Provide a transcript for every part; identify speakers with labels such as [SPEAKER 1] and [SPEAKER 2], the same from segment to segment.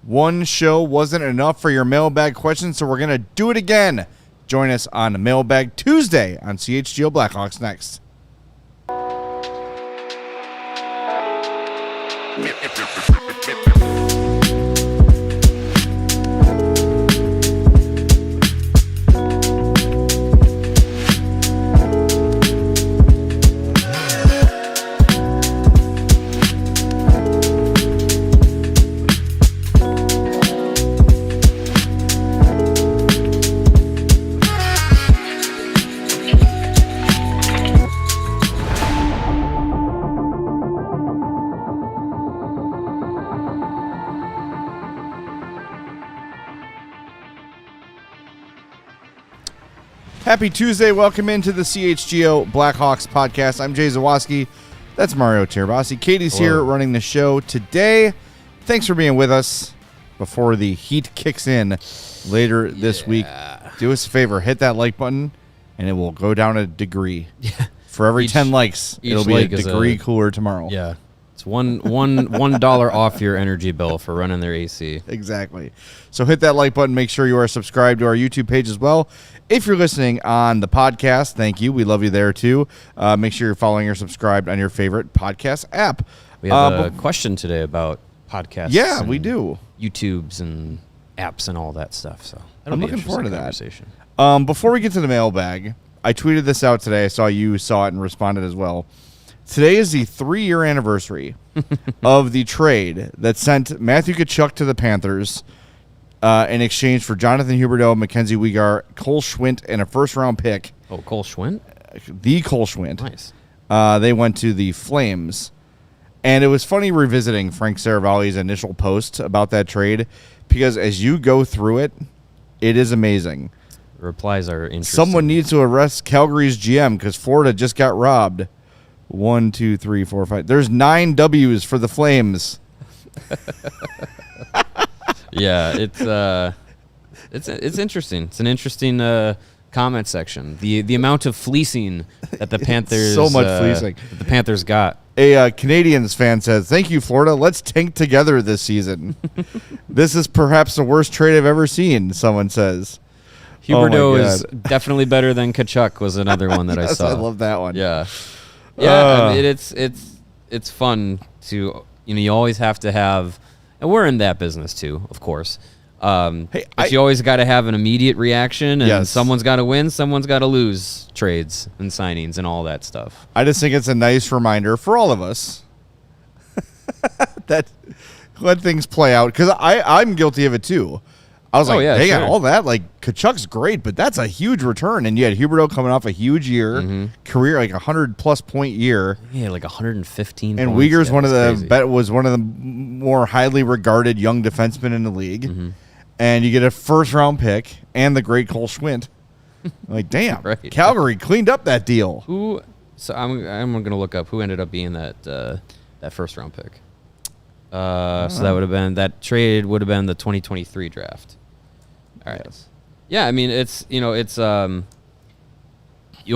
[SPEAKER 1] One show wasn't enough for your mailbag questions, so we're going to do it again. Join us on Mailbag Tuesday on CHGO Blackhawks next. Happy Tuesday. Welcome into the CHGO Blackhawks Podcast. I'm Jay Zawaski. That's Mario Tirabassi. Katie's here running the show today. Thanks for being with us before the heat kicks in later this week. Do us a favor. Hit that like button, and it will go down a degree.
[SPEAKER 2] Yeah.
[SPEAKER 1] For every 10 likes, it'll be a degree cooler tomorrow.
[SPEAKER 2] Yeah. It's $1 off your energy bill for running their AC.
[SPEAKER 1] Exactly. So hit that like button. Make sure you are subscribed to our YouTube page as well. If you're listening on the podcast, thank you. We love you there, too. Make sure you're following or subscribed on your favorite podcast app.
[SPEAKER 2] We have a question today about podcasts.
[SPEAKER 1] Yeah, we do.
[SPEAKER 2] YouTubes and apps and all that stuff. So
[SPEAKER 1] I'm looking forward to that. Before we get to the mailbag, I tweeted this out today. I saw you saw it and responded as well. Today is the 3-year anniversary of the trade that sent Matthew Tkachuk to the Panthers in exchange for Jonathan Huberdeau, Mackenzie Weegar, Cole Schwindt, and a first-round pick.
[SPEAKER 2] Oh, Cole Schwindt?
[SPEAKER 1] The Cole Schwindt.
[SPEAKER 2] Nice.
[SPEAKER 1] They went to the Flames. And it was funny revisiting Frank Saravalli's initial post about that trade because as you go through it, it is amazing.
[SPEAKER 2] The replies are interesting.
[SPEAKER 1] Someone needs to arrest Calgary's GM because Florida just got robbed. 1, 2, 3, 4, 5. There's 9 W's for the Flames.
[SPEAKER 2] Yeah, it's interesting. It's an interesting comment section. The amount of fleecing that the Panthers
[SPEAKER 1] so much fleecing
[SPEAKER 2] that the Panthers got.
[SPEAKER 1] A Canadians fan says, "Thank you, Florida. Let's tank together this season." This is perhaps the worst trade I've ever seen. Someone says.
[SPEAKER 2] Huberdeau is definitely better than Tkachuk. Was another one that I saw.
[SPEAKER 1] I love that one.
[SPEAKER 2] Yeah. Yeah, I mean, it's fun to, you always have to have, and we're in that business too, of course. But you always got to have an immediate reaction, and someone's got to win, someone's got to lose trades and signings and all that stuff.
[SPEAKER 1] I just think it's a nice reminder for all of us that let things play out, because I'm guilty of it too. I was hang on, all that, Tkachuk's great, but that's a huge return. And you had Huberdeau coming off a huge year, career, 100-plus point year.
[SPEAKER 2] Yeah, 115
[SPEAKER 1] and
[SPEAKER 2] points.
[SPEAKER 1] Uyghur's was one of the more highly regarded young defensemen in the league. And you get a first-round pick and the great Cole Schwindt. Damn, right. Calgary cleaned up that deal.
[SPEAKER 2] So I'm going to look up who ended up being that first-round pick. So that trade would have been the 2023 draft. All right. Yes. Yeah, I mean, it's you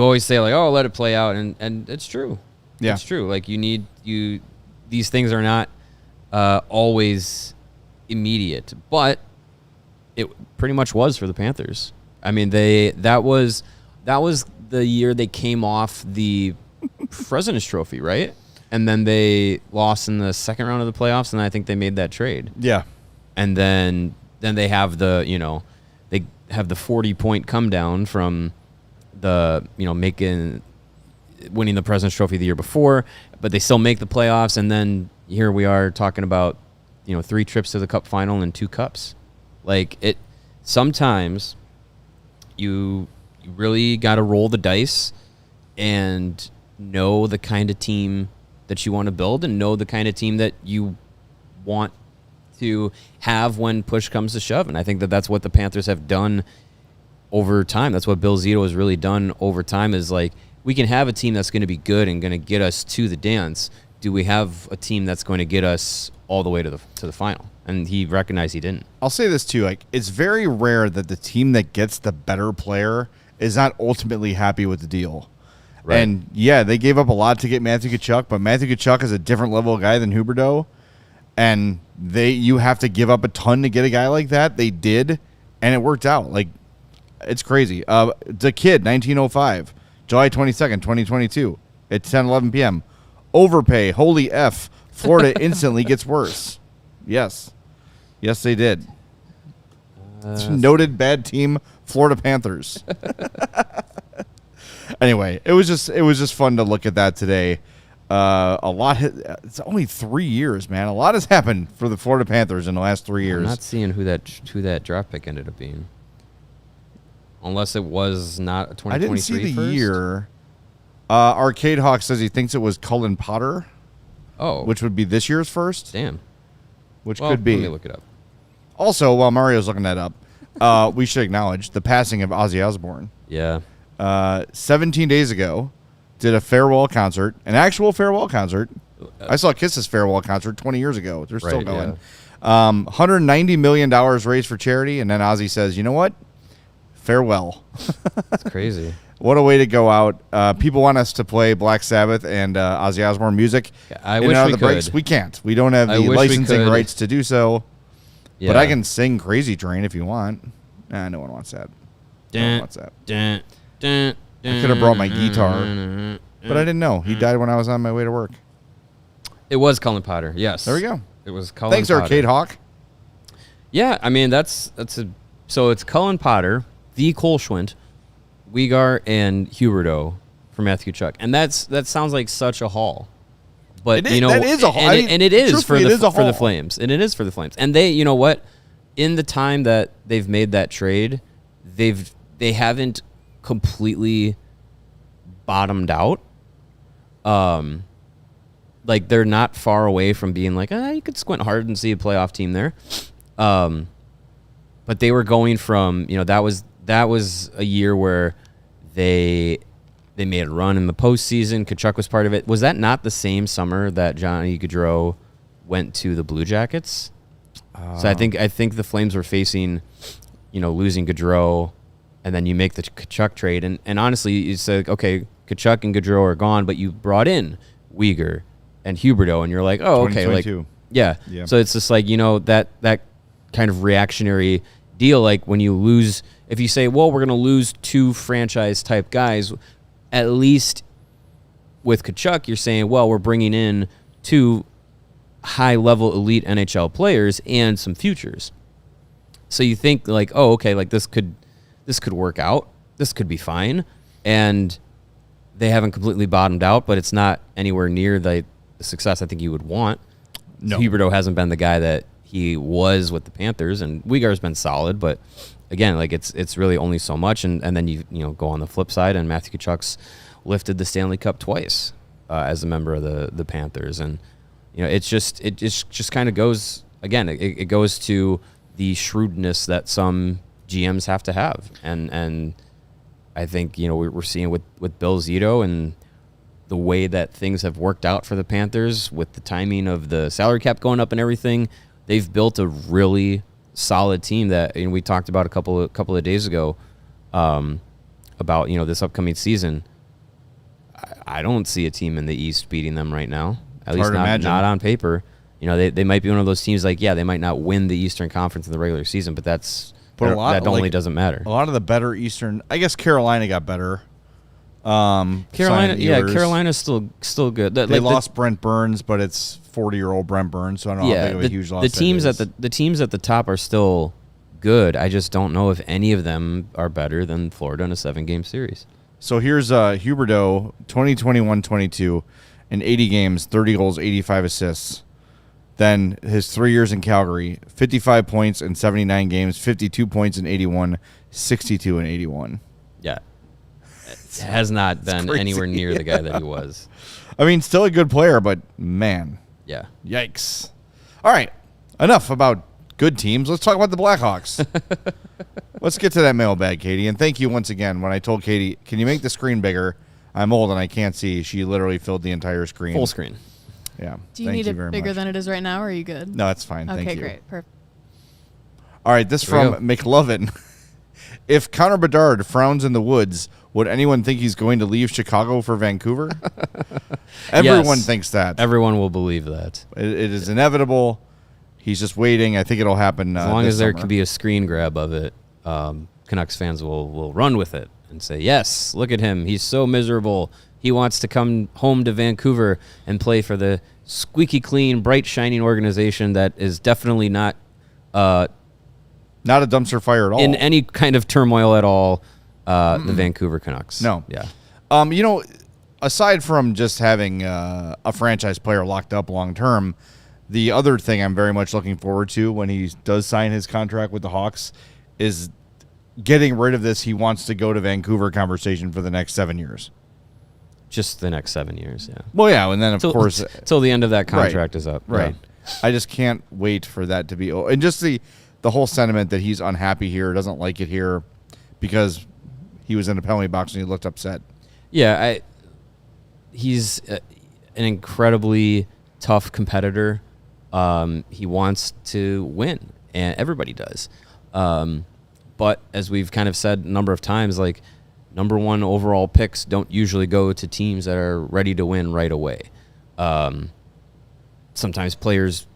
[SPEAKER 2] always say let it play out, and it's true. Yeah, it's true. These things are not always immediate, but it pretty much was for the Panthers. I mean, that was the year they came off the President's Trophy, right? And then they lost in the second round of the playoffs, and I think they made that trade. Yeah. And then they have the 40-point come down from the winning the President's Trophy the year before, but they still make the playoffs, and then here we are talking about 3 trips to the Cup final and 2 cups. Sometimes you really got to roll the dice and know the kind of team that you want to build and know the kind of team that you want to have when push comes to shove. And I think that's what the Panthers have done over time. That's what Bill Zito has really done over time is we can have a team that's going to be good and going to get us to the dance. Do we have a team that's going to get us all the way to the final? And he recognized he didn't.
[SPEAKER 1] I'll say this too, it's very rare that the team that gets the better player is not ultimately happy with the deal. Right. And, they gave up a lot to get Matthew Tkachuk, but Matthew Tkachuk is a different level of guy than Huberdeau. And you have to give up a ton to get a guy like that. They did, and it worked out. Like, it's crazy. The Kid, 1905, July 22nd, 2022, at 10:11 p.m. Overpay, holy F. Florida instantly gets worse. Yes, they did. Noted bad team, Florida Panthers. Anyway, it was just fun to look at that today. It's only 3 years, man. A lot has happened for the Florida Panthers in the last 3 years.
[SPEAKER 2] I'm not seeing who that draft pick ended up being, unless it was not a 2023.
[SPEAKER 1] I didn't see the
[SPEAKER 2] first?
[SPEAKER 1] year. Arcade Hawk says he thinks it was Cullen Potter.
[SPEAKER 2] Oh,
[SPEAKER 1] which would be this year's first.
[SPEAKER 2] Damn.
[SPEAKER 1] Which could be.
[SPEAKER 2] Let me look it up.
[SPEAKER 1] Also, while Mario's looking that up, we should acknowledge the passing of Ozzy Osbourne.
[SPEAKER 2] Yeah.
[SPEAKER 1] 17 days ago, did a farewell concert, an actual farewell concert. I saw Kiss's farewell concert 20 years ago. They're still going. Yeah. $190 million raised for charity, and then Ozzy says, you know what? Farewell.
[SPEAKER 2] That's crazy.
[SPEAKER 1] What a way to go out. People want us to play Black Sabbath and Ozzy Osbourne music.
[SPEAKER 2] I wish we could.
[SPEAKER 1] Breaks. We can't. We don't have the licensing rights to do so. Yeah. But I can sing Crazy Train if you want. Nah, no one wants that. No one wants that. I could have brought my guitar, but I didn't know. He died when I was on my way to work.
[SPEAKER 2] It was Cullen Potter, yes.
[SPEAKER 1] There we go.
[SPEAKER 2] It was Cullen
[SPEAKER 1] Thanks,
[SPEAKER 2] Potter.
[SPEAKER 1] Arcade Hawk.
[SPEAKER 2] Yeah, I mean, so it's Cullen Potter, the Kolschwint, Uyghur, and Huberdeau for Matthew Tkachuk. And that sounds like such a haul. But,
[SPEAKER 1] that is a haul.
[SPEAKER 2] And it is for the
[SPEAKER 1] Flames.
[SPEAKER 2] And it is for the Flames. And they, you know what? In the time that they've made that trade, they haven't completely bottomed out. Like, they're not far away from being like, you could squint hard and see a playoff team there. But they were going from, that was a year where they made a run in the postseason. Tkachuk was part of it. Was that not the same summer that Johnny Gaudreau went to the Blue Jackets? So I think the Flames were facing, losing Gaudreau, and then you make the Tkachuk trade. And honestly, you said, okay, Tkachuk and Gaudreau are gone, but you brought in Uyghur and Huberdeau, and you're like, oh, okay. Like, yeah. So it's just like, that kind of reactionary deal. Like, when you lose, if you say, well, we're going to lose two franchise-type guys, at least with Tkachuk, you're saying, well, we're bringing in two high-level elite NHL players and some futures. So you think, like, oh, okay, like this could work out. This could be fine. And they haven't completely bottomed out, but it's not anywhere near the success I think you would want. No. Huberdeau hasn't been the guy that he was with the Panthers, and Uyghur's been solid, but again, like it's really only so much. And then you go on the flip side, and Matthew Tkachuk's lifted the Stanley Cup twice as a member of the Panthers, and it just kind of goes again. It goes to the shrewdness that some GMs have to have, and I think we're seeing with Bill Zito and the way that things have worked out for the Panthers with the timing of the salary cap going up and everything. They've built a really solid team that we talked about a couple of days ago about this upcoming season. I don't see a team in the East beating them right now. At least not on paper. They might be one of those teams like, they might not win the Eastern Conference in the regular season, but that doesn't matter.
[SPEAKER 1] A lot of the better Eastern, I guess Carolina got better.
[SPEAKER 2] Carolina's still good.
[SPEAKER 1] They lost Brent Burns, but it's 40-year-old Brent Burns, so I don't know how big of a huge loss
[SPEAKER 2] the teams at the top are still good. I just don't know if any of them are better than Florida in a 7-game series.
[SPEAKER 1] So here's Huberdeau, 2021-22, in 80 games, 30 goals, 85 assists. Then his 3 years in Calgary, 55 points in 79 games, 52 points in 81, 62 in 81.
[SPEAKER 2] Yeah. It has not been anywhere near the guy that he was.
[SPEAKER 1] I mean, still a good player, but man.
[SPEAKER 2] Yeah.
[SPEAKER 1] Yikes. All right. Enough about good teams. Let's talk about the Blackhawks. Let's get to that mailbag, Katie. And thank you once again. When I told Katie, can you make the screen bigger? I'm old and I can't see. She literally filled the entire screen.
[SPEAKER 2] Full screen.
[SPEAKER 1] Yeah.
[SPEAKER 3] Do you need it bigger than it is right now, or are you good?
[SPEAKER 1] No, that's fine.
[SPEAKER 3] Okay,
[SPEAKER 1] thank you.
[SPEAKER 3] great. Perfect.
[SPEAKER 1] All right. This from McLovin. If Connor Bedard frowns in the woods, would anyone think he's going to leave Chicago for Vancouver? Everyone thinks that.
[SPEAKER 2] Everyone will believe that.
[SPEAKER 1] It is inevitable. He's just waiting. I think it'll happen
[SPEAKER 2] as long as there
[SPEAKER 1] summer.
[SPEAKER 2] could be a screen grab of it. Canucks fans will run with it and say, yes, look at him. He's so miserable. He wants to come home to Vancouver and play for the squeaky clean, bright, shining organization that is definitely not
[SPEAKER 1] a dumpster fire at all.
[SPEAKER 2] In any kind of turmoil at all, the Vancouver Canucks.
[SPEAKER 1] No.
[SPEAKER 2] Yeah.
[SPEAKER 1] Aside from just having a franchise player locked up long term, the other thing I'm very much looking forward to when he does sign his contract with the Hawks is getting rid of this he wants to go to Vancouver conversation for the next 7 years.
[SPEAKER 2] Just the next 7 years, yeah.
[SPEAKER 1] Well, yeah, and then, of course...
[SPEAKER 2] Till the end of that contract is up.
[SPEAKER 1] Right. Yeah. I just can't wait for that to be... And just the whole sentiment that he's unhappy here, doesn't like it here, because he was in a penalty box and he looked upset.
[SPEAKER 2] Yeah, he's an incredibly tough competitor. He wants to win, and everybody does. But as we've kind of said a number of times, like, number one overall picks don't usually go to teams that are ready to win right away. Sometimes players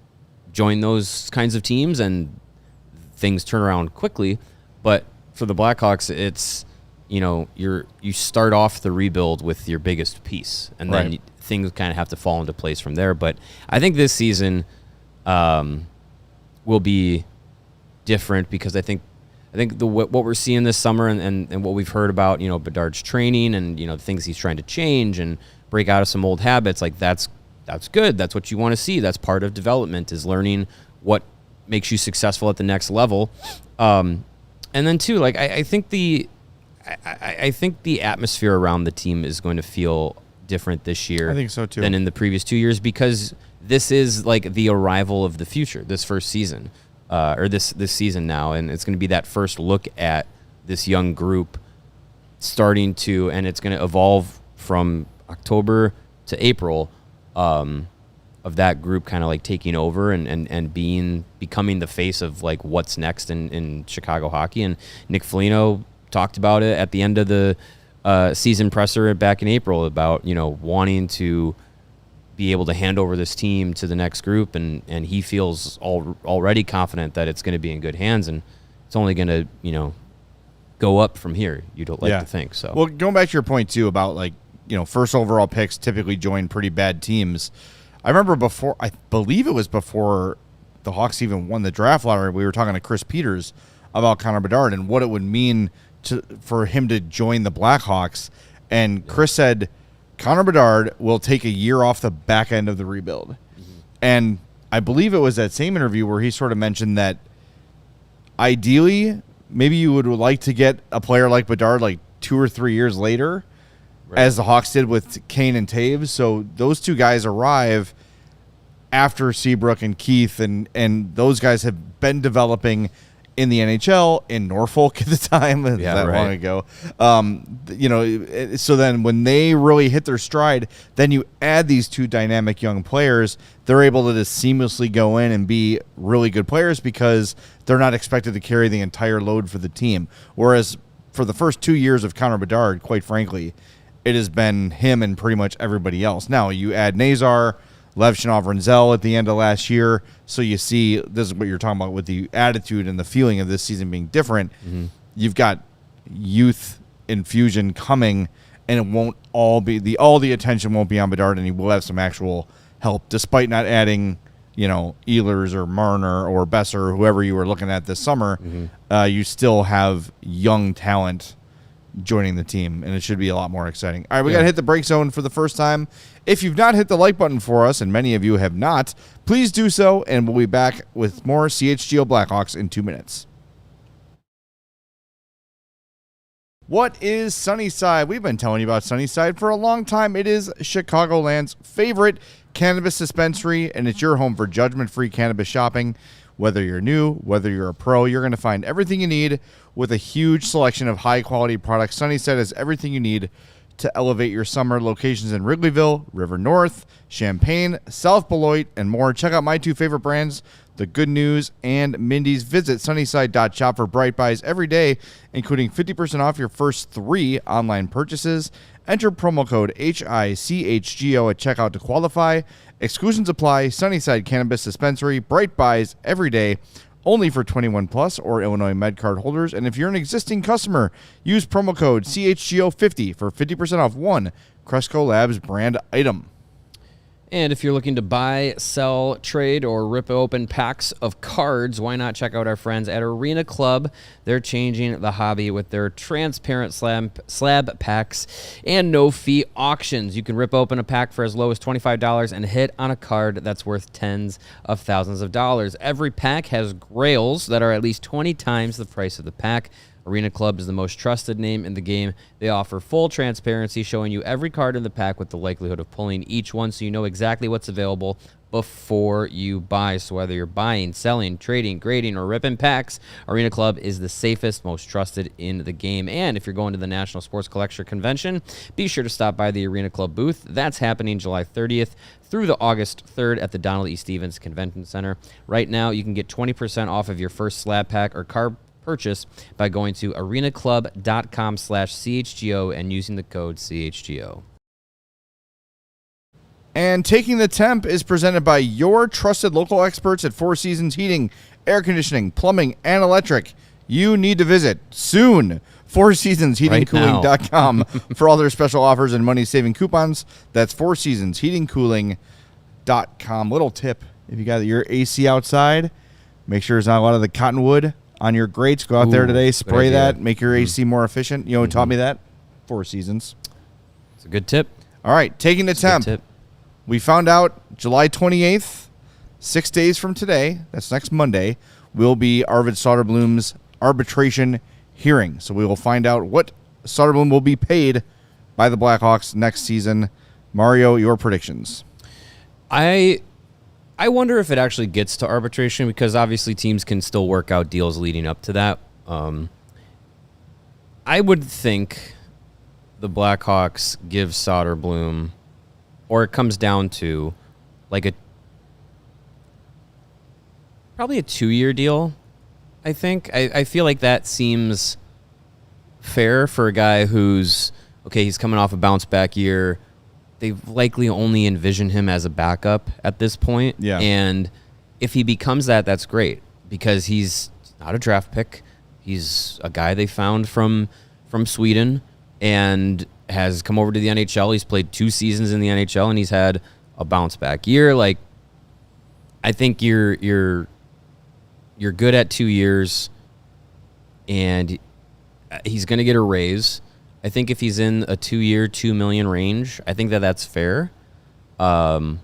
[SPEAKER 2] join those kinds of teams and things turn around quickly. But for the Blackhawks, it's, you start off the rebuild with your biggest piece, and then things kind of have to fall into place from there. But I think this season will be different because I think what we're seeing this summer and what we've heard about, Bedard's training and, the things he's trying to change and break out of some old habits, like that's good. That's what you want to see. That's part of development, is learning what makes you successful at the next level. And then too, like, I think the atmosphere around the team is going to feel different this year.
[SPEAKER 1] I think so too.
[SPEAKER 2] Than in the previous 2 years, because this is like the arrival of the future, this first season. Or this season now, and it's going to be that first look at this young group starting to, and it's going to evolve from October to April of that group kind of like taking over and becoming the face of like what's next in Chicago hockey. And Nick Foligno talked about it at the end of the season presser back in April about, wanting to be able to hand over this team to the next group, and he feels already confident that it's going to be in good hands, and it's only going to go up from here. You'd like to think so.
[SPEAKER 1] Well, going back to your point too about like first overall picks typically join pretty bad teams. I remember before, I believe it was before the Hawks even won the draft lottery, we were talking to Chris Peters about Connor Bedard and what it would mean for him to join the Blackhawks, and Chris said Connor Bedard will take a year off the back end of the rebuild. Mm-hmm. And I believe it was that same interview where he sort of mentioned that ideally, maybe you would like to get a player like Bedard like 2 or 3 years later, as the Hawks did with Kane and Taves. So those two guys arrive after Seabrook and Keith, and those guys have been developing in the NHL, in Norfolk at the time, long ago. So then when they really hit their stride, then you add these two dynamic young players, they're able to just seamlessly go in and be really good players because they're not expected to carry the entire load for the team. Whereas for the first 2 years of Connor Bedard, quite frankly, it has been him and pretty much everybody else. Now you add Nazar, Levchinov, Renzel at the end of last year. So you see, this is what you're talking about with the attitude and the feeling of this season being different. Mm-hmm. You've got youth infusion coming, and it won't all be all the attention won't be on Bedard, and he will have some actual help, despite not adding, Ehlers or Marner or Besser or whoever you were looking at this summer. Mm-hmm. You still have young talent joining the team, and it should be a lot more exciting. All right, we got to hit the break zone for the first time. If you've not hit the like button for us, and many of you have not, please do so, and we'll be back with more CHGO Blackhawks in 2 minutes. What is Sunnyside? We've been telling you about Sunnyside for a long time. It is Chicagoland's favorite cannabis dispensary, and it's your home for judgment-free cannabis shopping. Whether you're new, whether you're a pro, you're going to find everything you need with a huge selection of high-quality products. Sunnyside has everything you need to elevate your summer. Locations in Wrigleyville, River North, Champaign, South Beloit, and more. Check out my two favorite brands. They're the good news, and Mindy's. Visit Sunnyside.shop for Bright Buys every day, including 50% off your first 3 online purchases. Enter promo code HICHGO at checkout to qualify. Exclusions apply. Sunnyside Cannabis Dispensary. Bright Buys every day. Only for 21 plus or Illinois MedCard holders. And if you're an existing customer, use promo code CHGO50 for 50% off one Cresco Labs brand item.
[SPEAKER 2] And if you're looking to buy, sell, trade, or rip open packs of cards, why not check out our friends at Arena Club? They're changing the hobby with their transparent slab packs and no-fee auctions. You can rip open a pack for as low as $25 and hit on a card that's worth tens of thousands of dollars. Every pack has grails that are at least 20 times the price of the pack. Arena Club is the most trusted name in the game. They offer full transparency, showing you every card in the pack with the likelihood of pulling each one so you know exactly what's available before you buy. So whether you're buying, selling, trading, grading, or ripping packs, Arena Club is the safest, most trusted in the game. And if you're going to the National Sports Collector Convention, be sure to stop by the Arena Club booth. That's happening July 30th through the August 3rd at the Donald E. Stevens Convention Center. Right now, you can get 20% off of your first slab pack or card purchase by going to arenaclub.com/CHGO and using the code CHGO.
[SPEAKER 1] And Taking the Temp is presented by your trusted local experts at Four Seasons Heating, Air Conditioning, Plumbing, and Electric. You need to visit soon. FourSeasonsHeatingCooling.com for all their special offers and money-saving coupons. That's FourSeasonsHeatingCooling.com. Little tip, if you got your AC outside, make sure there's not a lot of the cottonwood on your grates. Go out there today, spray that, make your AC more efficient. You know who taught me that? Four Seasons.
[SPEAKER 2] It's a good tip.
[SPEAKER 1] All right, Taking the Temp. We found out July 28th, 6 days from today, that's next Monday, will be Arvid Soderblom's arbitration hearing. So we will find out what Soderblom will be paid by the Blackhawks next season. Mario, your predictions.
[SPEAKER 2] I wonder if it actually gets to arbitration, because obviously teams can still work out deals leading up to that. I would think the Blackhawks give Soderblom, or it comes down to like probably a 2-year deal. I think I feel like that seems fair for a guy who's he's coming off a bounce back year. They likely only envision him as a backup at this point.
[SPEAKER 1] Yeah.
[SPEAKER 2] And if he becomes that, that's great, because he's not a draft pick. He's a guy they found from Sweden and has come over to the NHL. He's played 2 seasons in the NHL and he's had a bounce back year. Like, I think you're good at 2 years, and he's going to get a raise. I think if he's in a 2-year, $2 million range, I think that's fair. And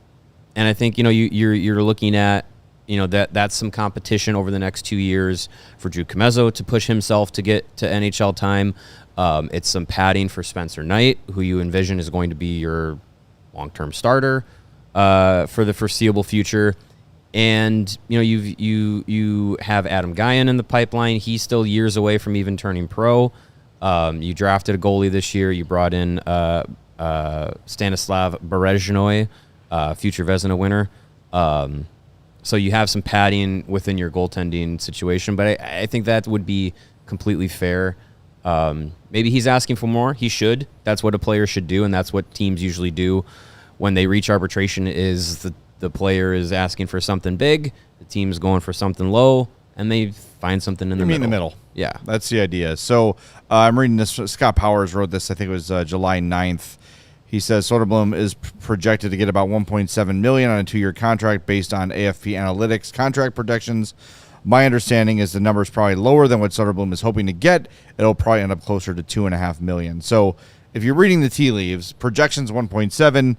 [SPEAKER 2] I think, you're looking at, that's some competition over the next 2 years for Drew Comezzo to push himself to get to NHL time. It's some padding for Spencer Knight, who you envision is going to be your long-term starter for the foreseeable future. And, you have Adam Guyon in the pipeline. He's still years away from even turning pro. You drafted a goalie this year. You brought in Stanislav Berezhnoi, future Vezina winner. So you have some padding within your goaltending situation, but I think that would be completely fair. Maybe he's asking for more. He should. That's what a player should do, and that's what teams usually do when they reach arbitration. Is the player is asking for something big, the team's going for something low, and they find something in the middle.
[SPEAKER 1] In the middle.
[SPEAKER 2] Yeah.
[SPEAKER 1] That's the idea. So I'm reading this. Scott Powers wrote this, I think it was July 9th. He says Soderblom is projected to get about $1.7 million on a 2-year contract based on AFP Analytics contract projections. My understanding is the number is probably lower than what Soderblom is hoping to get. It'll probably end up closer to $2.5 million. So if you're reading the tea leaves, projections 1.7.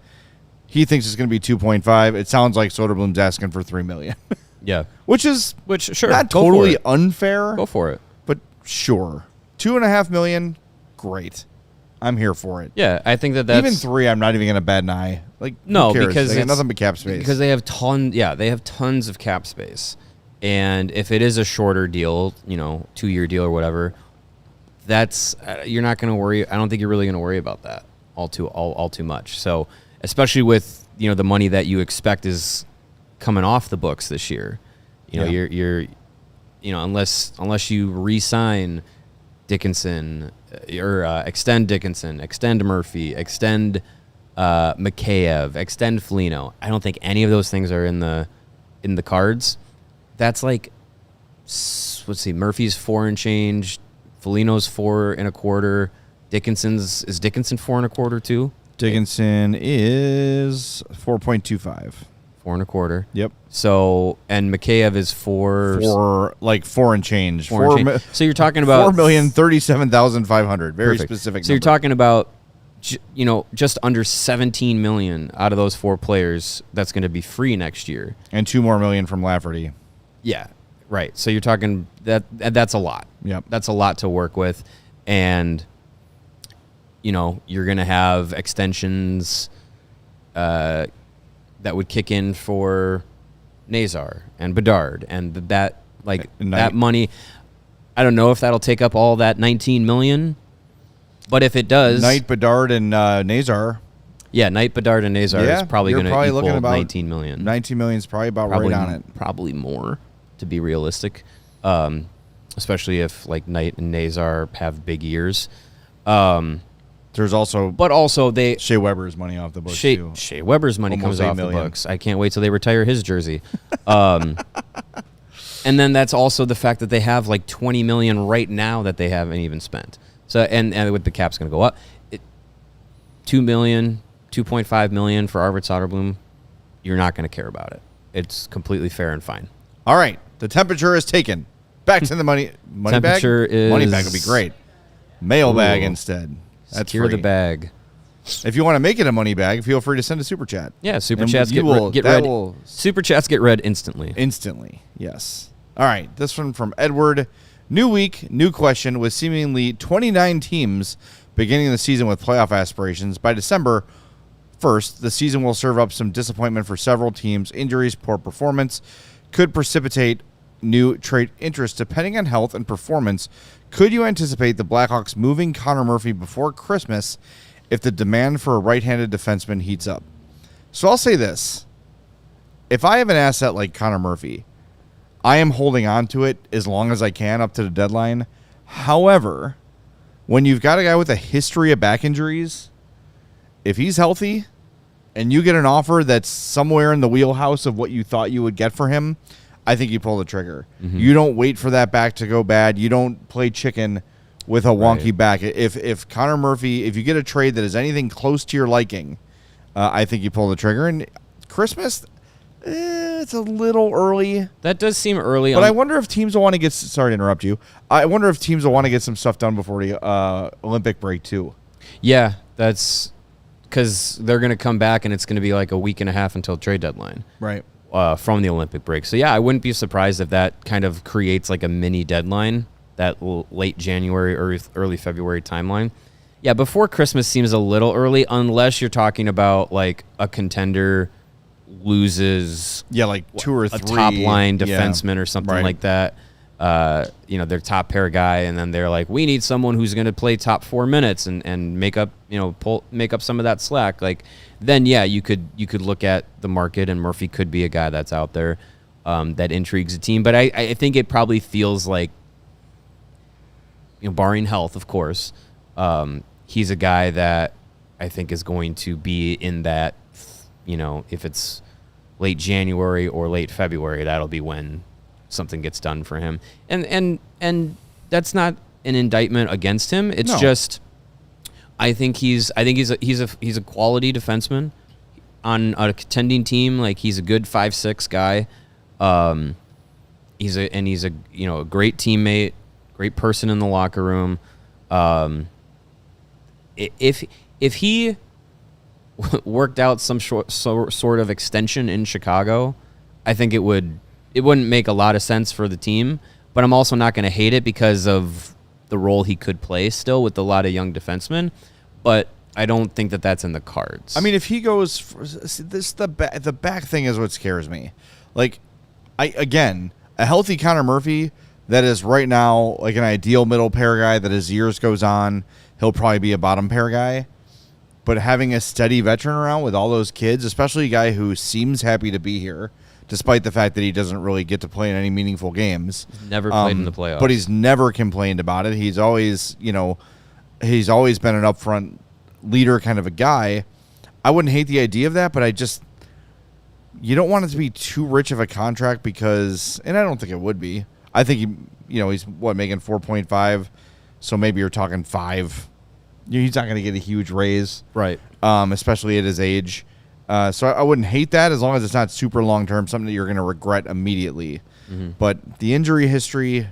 [SPEAKER 1] He thinks it's going to be 2.5. It sounds like Soderblom's asking for $3 million.
[SPEAKER 2] Yeah.
[SPEAKER 1] Which
[SPEAKER 2] sure,
[SPEAKER 1] not totally unfair.
[SPEAKER 2] Go for it.
[SPEAKER 1] But sure. $2.5 million, great. I'm here for it.
[SPEAKER 2] Yeah, I think that's
[SPEAKER 1] even 3. I'm not even going to bat an eye. Like,
[SPEAKER 2] no,
[SPEAKER 1] who cares?
[SPEAKER 2] because
[SPEAKER 1] they got nothing but cap space.
[SPEAKER 2] Because they have tons of cap space, and if it is a shorter deal, 2-year deal or whatever, that's you're not going to worry. I don't think you're really going to worry about that all too much. So, especially with the money that you expect is coming off the books this year, You know, you're unless you re-sign Dickinson or extend Dickinson, extend Murphy, extend Mikheyev, extend Foligno. I don't think any of those things are in the cards. That's like, let's see, Murphy's 4 and change, Foligno's 4 1/4, is Dickinson 4 1/4 too?
[SPEAKER 1] Dickinson is 4.25.
[SPEAKER 2] 4 1/4.
[SPEAKER 1] Yep.
[SPEAKER 2] So, and Mikheyev is 4
[SPEAKER 1] and change.
[SPEAKER 2] So you're talking about
[SPEAKER 1] $4,037,500. Very
[SPEAKER 2] perfect.
[SPEAKER 1] specific.
[SPEAKER 2] So you're talking about, just under $17 million out of those 4 players that's going to be free next year,
[SPEAKER 1] and $2 more million from Lafferty.
[SPEAKER 2] Yeah, right. So you're talking that's a lot.
[SPEAKER 1] Yep.
[SPEAKER 2] That's a lot to work with, and you're going to have extensions that would kick in for Nazar and Bedard, and that money. I don't know if that'll take up all that $19 million, but if it does,
[SPEAKER 1] Knight, Bedard, and Nazar.
[SPEAKER 2] Yeah, Knight, Bedard, and Nazar is probably going to equal $19 million.
[SPEAKER 1] $19 million is probably right on it.
[SPEAKER 2] Probably more, to be realistic, especially if like Knight and Nazar have big years.
[SPEAKER 1] There's also,
[SPEAKER 2] Shea
[SPEAKER 1] Weber's money off the books too.
[SPEAKER 2] Shea Weber's money
[SPEAKER 1] Almost
[SPEAKER 2] comes off the books. I can't wait till they retire his jersey. And then that's also the fact that they have like $20 million right now that they haven't even spent. So and with the cap's going to go up, $2 million, $2.5 million for Arvid Soderblom, you're not going to care about it. It's completely fair and fine.
[SPEAKER 1] All right, the temperature is taken. Back to the money
[SPEAKER 2] temperature
[SPEAKER 1] bag. Money bag would be great. Mailbag instead. That's
[SPEAKER 2] Secure
[SPEAKER 1] free.
[SPEAKER 2] the bag.
[SPEAKER 1] If you want to make it a money bag, feel free to send a super chat.
[SPEAKER 2] Yeah, super chats get read. Super chats get read instantly.
[SPEAKER 1] Instantly, yes. All right, this one from Edward. New week, new question. With seemingly 29 teams beginning the season with playoff aspirations, by December 1st, the season will serve up some disappointment for several teams. Injuries, poor performance could precipitate new trade interest depending on health and performance. Could you anticipate the Blackhawks moving Connor Murphy before Christmas if the demand for a right-handed defenseman heats up? So I'll say this. If I have an asset like Connor Murphy, I am holding on to it as long as I can up to the deadline. However, when you've got a guy with a history of back injuries, if he's healthy and you get an offer that's somewhere in the wheelhouse of what you thought you would get for him, I think you pull the trigger. Mm-hmm. You don't wait for that back to go bad. You don't play chicken with a wonky back. If Connor Murphy, if you get a trade that is anything close to your liking, I think you pull the trigger. And Christmas, it's a little early.
[SPEAKER 2] That does seem early.
[SPEAKER 1] But I wonder if teams will want to get... Sorry to interrupt you. I wonder if teams will want to get some stuff done before the Olympic break, too.
[SPEAKER 2] Yeah, that's... Because they're going to come back, and it's going to be like a week and a half until trade deadline.
[SPEAKER 1] Right.
[SPEAKER 2] From the Olympic break. So, yeah, I wouldn't be surprised if that kind of creates like a mini deadline, that late January or early February timeline. Yeah, before Christmas seems a little early, unless you're talking about like a contender loses
[SPEAKER 1] like 2 or 3
[SPEAKER 2] a top line defenseman or something like that. Their top pair guy, and then they're like, we need someone who's going to play top 4 minutes and make up some of that slack. Like, then you could look at the market, and Murphy could be a guy that's out there that intrigues a team. But I think it probably feels like, barring health, of course, he's a guy that I think is going to be in that, if it's late January or late February, that'll be when something gets done for him. And that's not an indictment against him. It's just, I think he's a quality defenseman on a contending team. Like, he's a good 5'6" guy. He's a great teammate, great person in the locker room. If he worked out some sort of extension in Chicago, I think it wouldn't make a lot of sense for the team. But I'm also not going to hate it because of the role he could play still with a lot of young defensemen. But I don't think that that's in the cards.
[SPEAKER 1] I mean, if he goes, the back thing is what scares me. Like, a healthy Connor Murphy that is right now like an ideal middle pair guy that as years goes on, he'll probably be a bottom pair guy. But having a steady veteran around with all those kids, especially a guy who seems happy to be here, despite the fact that he doesn't really get to play in any meaningful games.
[SPEAKER 2] Never played in the playoffs.
[SPEAKER 1] But he's never complained about it. He's always, he's always been an upfront leader kind of a guy. I wouldn't hate the idea of that, but you don't want it to be too rich of a contract because, and I don't think it would be. I think he's making 4.5, so maybe you're talking 5. He's not going to get a huge raise,
[SPEAKER 2] right?
[SPEAKER 1] Especially at his age. So I wouldn't hate that as long as it's not super long term, something that you're going to regret immediately. Mm-hmm. But the injury history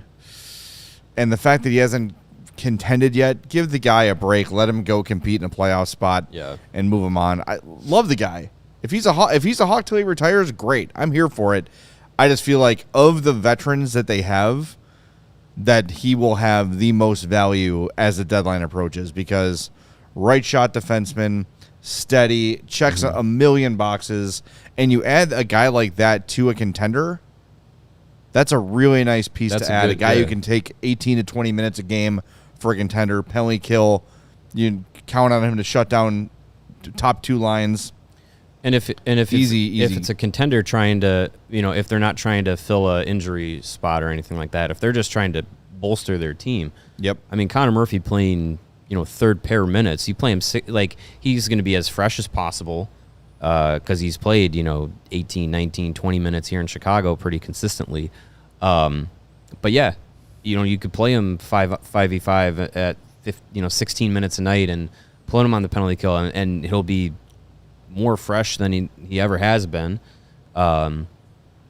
[SPEAKER 1] and the fact that he hasn't contended yet, give the guy a break, let him go compete in a playoff spot, and move him on. I love the guy. If he's a Hawk till he retires, great. I'm here for it. I just feel like of the veterans that they have, that he will have the most value as the deadline approaches because right shot defenseman, steady, checks a million boxes, and you add a guy like that to a contender, that's a really nice piece to add. A guy who can take 18 to 20 minutes a game for a contender, penalty kill. You count on him to shut down top 2 lines.
[SPEAKER 2] And if it's a contender trying to, if they're not trying to fill a injury spot or anything like that, if they're just trying to bolster their team.
[SPEAKER 1] Yep.
[SPEAKER 2] I mean, Connor Murphy playing, third pair minutes. You play him he's going to be as fresh as possible because he's played, 18, 19, 20 minutes here in Chicago pretty consistently. But yeah, you could play him 5v5 at 16 minutes a night and put him on the penalty kill, and he'll be more fresh than he ever has been. And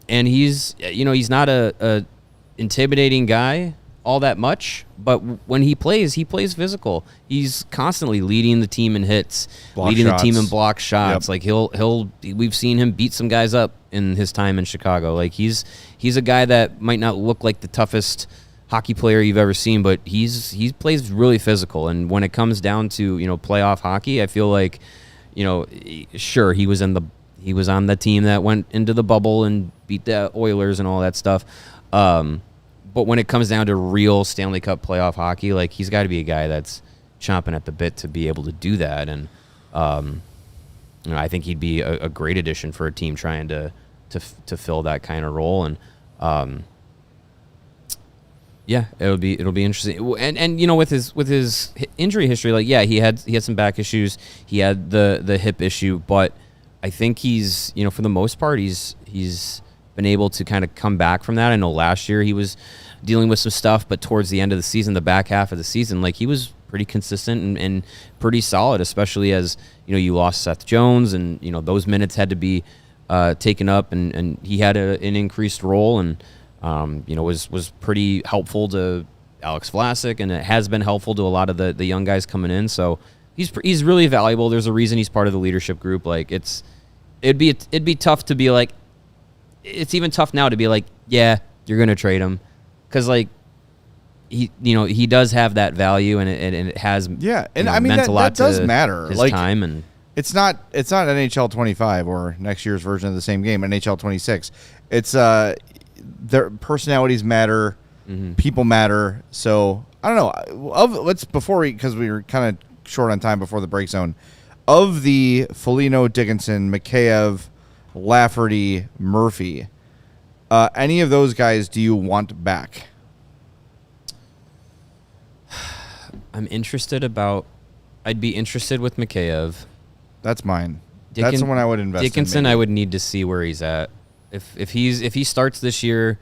[SPEAKER 2] he's not a intimidating guy all that much, but when he plays physical. He's constantly leading the team in hits, leading the team in block shots. Yep. Like we've seen him beat some guys up in his time in Chicago. Like he's a guy that might not look like the toughest hockey player you've ever seen, but he plays really physical. And when it comes down to playoff hockey, I feel like sure he was on the team that went into the bubble and beat the Oilers and all that stuff. But when it comes down to real Stanley Cup playoff hockey, like he's got to be a guy that's chomping at the bit to be able to do that. And I think he'd be a great addition for a team trying to fill that kind of role. And it'll be interesting. And with his injury history, like he had some back issues, he had the hip issue, but I think he's for the most part he's been able to kind of come back from that. I know last year he was dealing with some stuff, but towards the end of the season, the back half of the season, like he was pretty consistent and pretty solid, especially as you lost Seth Jones and those minutes had to be taken up, and he had an increased role and was pretty helpful to Alex Vlasic, and it has been helpful to a lot of the young guys coming in. So he's really valuable. There's a reason he's part of the leadership group. Like it'd be tough to be like, it's even tough now to be like, yeah, you're gonna trade him, because like he does have that value, and it has
[SPEAKER 1] and I mean
[SPEAKER 2] meant a lot
[SPEAKER 1] that does
[SPEAKER 2] to
[SPEAKER 1] matter.
[SPEAKER 2] His
[SPEAKER 1] like
[SPEAKER 2] time, and
[SPEAKER 1] it's not NHL 25 or next year's version of the same game, NHL 26. It's their personalities matter, people matter. So I don't know. Because we were kind of short on time before the break zone. Of the Foligno, Dickinson, Mikheyev, Lafferty, Murphy, any of those guys do you want back?
[SPEAKER 2] I'd be interested with Mikheyev.
[SPEAKER 1] That's mine. That's the one I would invest
[SPEAKER 2] Dickinson,
[SPEAKER 1] in.
[SPEAKER 2] I would need to see where he's at. If he starts this year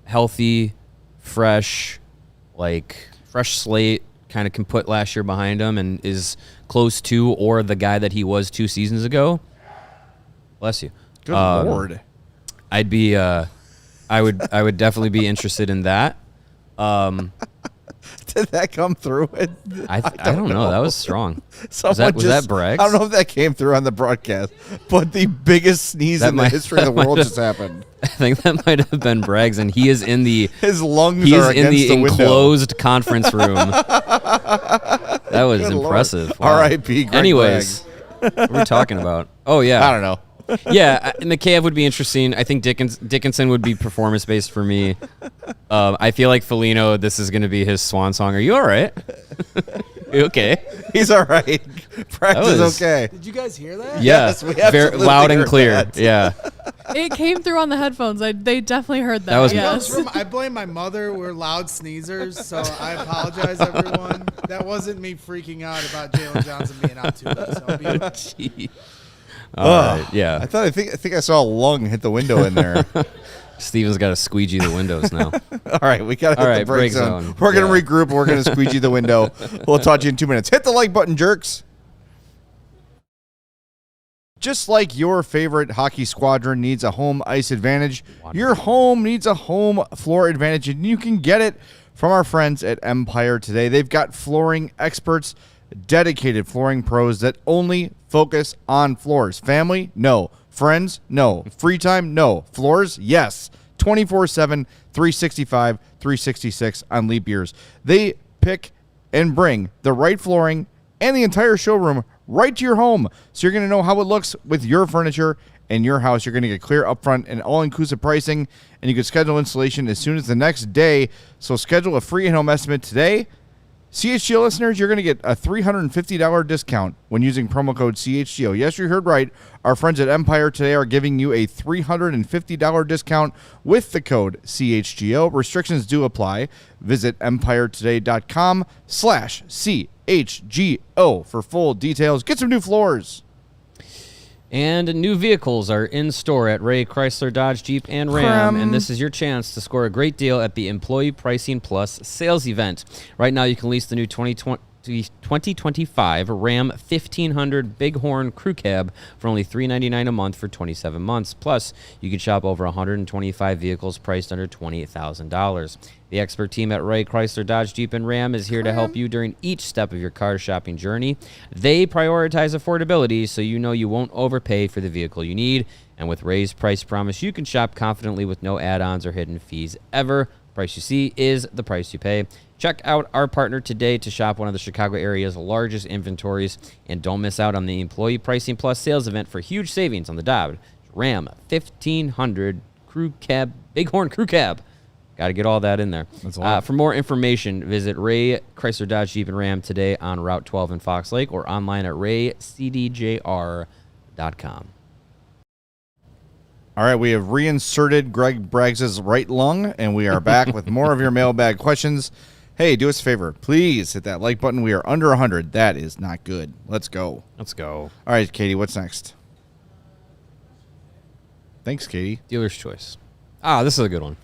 [SPEAKER 2] healthy, fresh slate, kind of can put last year behind him and is close to or the guy that he was 2 seasons ago. Bless you.
[SPEAKER 1] Good Lord.
[SPEAKER 2] I'd be I would definitely be interested in that.
[SPEAKER 1] Did that come through?
[SPEAKER 2] I don't know. That was strong. Was that Braggs?
[SPEAKER 1] I don't know if that came through on the broadcast, but the biggest sneeze in the history of the world just happened.
[SPEAKER 2] I think that might have been Braggs, and he is in the
[SPEAKER 1] his lungs are against the
[SPEAKER 2] enclosed conference room. That was impressive.
[SPEAKER 1] Wow. R.I.P. Greg
[SPEAKER 2] Anyways, what are we talking about? Oh yeah,
[SPEAKER 1] I don't know.
[SPEAKER 2] Yeah, Mikheyev would be interesting. I think Dickinson would be performance-based for me. I feel like Foligno, this is going to be his swan song. Are you all right? You okay?
[SPEAKER 1] He's all right. Pratt is okay.
[SPEAKER 4] Did you guys hear that?
[SPEAKER 2] Yeah,
[SPEAKER 1] Yes, we absolutely
[SPEAKER 2] loud and
[SPEAKER 1] heard
[SPEAKER 2] clear.
[SPEAKER 1] that.
[SPEAKER 2] Yeah.
[SPEAKER 3] It came through on the headphones. They definitely heard that.
[SPEAKER 2] That was
[SPEAKER 3] yes.
[SPEAKER 4] I blame my mother. We're loud sneezers, so I apologize, everyone. That wasn't me freaking out about Jalen Johnson being out 2 weeks. I'll be
[SPEAKER 2] Gee. All right, yeah.
[SPEAKER 1] I think I saw a lung hit the window in there.
[SPEAKER 2] Steven's got to squeegee the windows now.
[SPEAKER 1] All right, we got to hit the break zone. We're going to regroup. We're going to squeegee the window. We'll talk to you in 2 minutes. Hit the like button, jerks. Just like your favorite hockey squadron needs a home ice advantage, your home needs a home floor advantage, and you can get it from our friends at Empire today. They've got flooring experts, dedicated flooring pros that only focus on floors. Family? No. Friends? No. Free time? No. Floors? Yes. 24/7, 365, 366 on leap years. They pick and bring the right flooring and the entire showroom right to your home. So you're going to know how it looks with your furniture and your house. You're going to get clear upfront and all-inclusive pricing, and you can schedule installation as soon as the next day. So schedule a free in-home estimate today. CHGO listeners, you're going to get a $350 discount when using promo code CHGO. Yes, you heard right. Our friends at Empire today are giving you a $350 discount with the code CHGO. Restrictions do apply. Visit empiretoday.com/CHGO for full details. Get some new floors.
[SPEAKER 2] And new vehicles are in store at Ray Chrysler, Dodge, Jeep, and Ram. And this is your chance to score a great deal at the Employee Pricing Plus sales event. Right now, you can lease the new 2025 Ram 1500 Bighorn Crew Cab for only $399 a month for 27 months. Plus, you can shop over 125 vehicles priced under $20,000. The expert team at Ray Chrysler, Dodge, Jeep, and Ram is here to help you during each step of your car shopping journey. They prioritize affordability, so you know you won't overpay for the vehicle you need. And with Ray's price promise, you can shop confidently with no add-ons or hidden fees ever. The price you see is the price you pay. Check out our partner today to shop one of the Chicago area's largest inventories. And don't miss out on the Employee Pricing Plus sales event for huge savings on the Dodge Ram 1500 Crew Cab, Bighorn Crew Cab. Got to get all that in there. For more information, visit Ray Chrysler, Dodge, Jeep, and Ram today on Route 12 in Fox Lake or online at raycdjr.com.
[SPEAKER 1] All right, we have reinserted Greg Braggs' right lung, and we are back with more of your mailbag questions. Hey, do us a favor. Please hit that like button. We are under 100. That is not good. Let's go.
[SPEAKER 2] Let's go.
[SPEAKER 1] All right, Katie, what's next? Thanks, Katie.
[SPEAKER 2] Dealer's choice. This is a good one.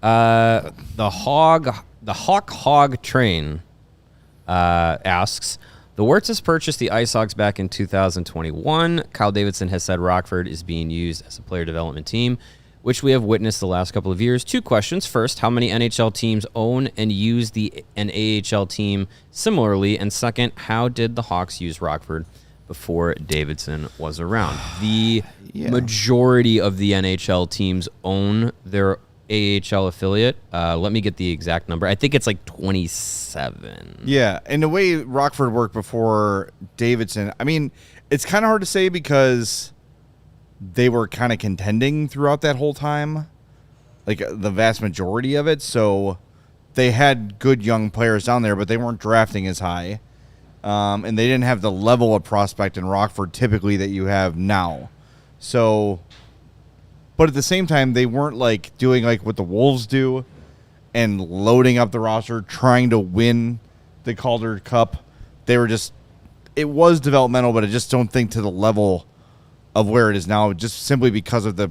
[SPEAKER 2] The Hawk Hog Train asks, the Wirtzes purchased the IceHogs back in 2021. Kyle Davidson has said Rockford is being used as a player development team, which we have witnessed the last couple of years. 2 questions. First, how many NHL teams own and use an AHL team similarly? And second, how did the Hawks use Rockford before Davidson was around? The majority of the NHL teams own their AHL affiliate. Let me get the exact number. I think it's like 27.
[SPEAKER 1] Yeah, and the way Rockford worked before Davidson, I mean, it's kind of hard to say because they were kind of contending throughout that whole time, like the vast majority of it. So they had good young players down there, but they weren't drafting as high. And they didn't have the level of prospect in Rockford typically that you have now. So... But at the same time, they weren't like doing like what the Wolves do and loading up the roster, trying to win the Calder Cup. They were just, it was developmental, but I just don't think to the level of where it is now, just simply because of the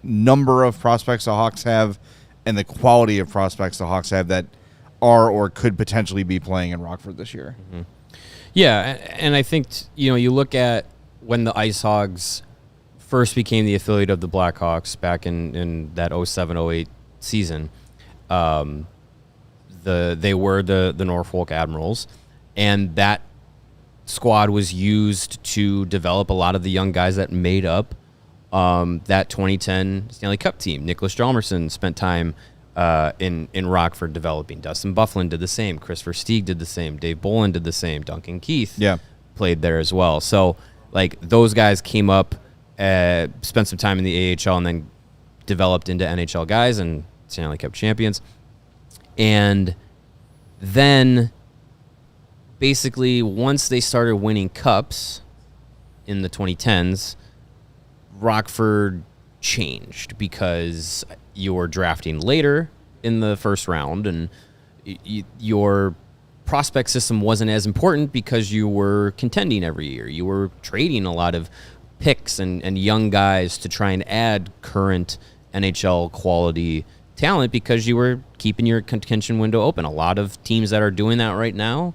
[SPEAKER 1] number of prospects the Hawks have and the quality of prospects the Hawks have that are or could potentially be playing in Rockford this year.
[SPEAKER 2] Mm-hmm. Yeah, and I think, you look at when the IceHogs first became the affiliate of the Blackhawks back in that 07-08 season. They were the Norfolk Admirals, and that squad was used to develop a lot of the young guys that made up that 2010 Stanley Cup team. Nicholas Hjalmarsson spent time in Rockford developing. Dustin Byfuglien did the same. Chris Versteeg did the same. Dave Bolin did the same. Duncan Keith played there as well. So, like, those guys came up, spent some time in the AHL, and then developed into NHL guys and Stanley Cup champions. And then basically once they started winning cups in the 2010s, Rockford changed because you were drafting later in the first round, and your prospect system wasn't as important because you were contending every year. You were trading a lot of picks and young guys to try and add current NHL quality talent because you were keeping your contention window open. A lot of teams that are doing that right now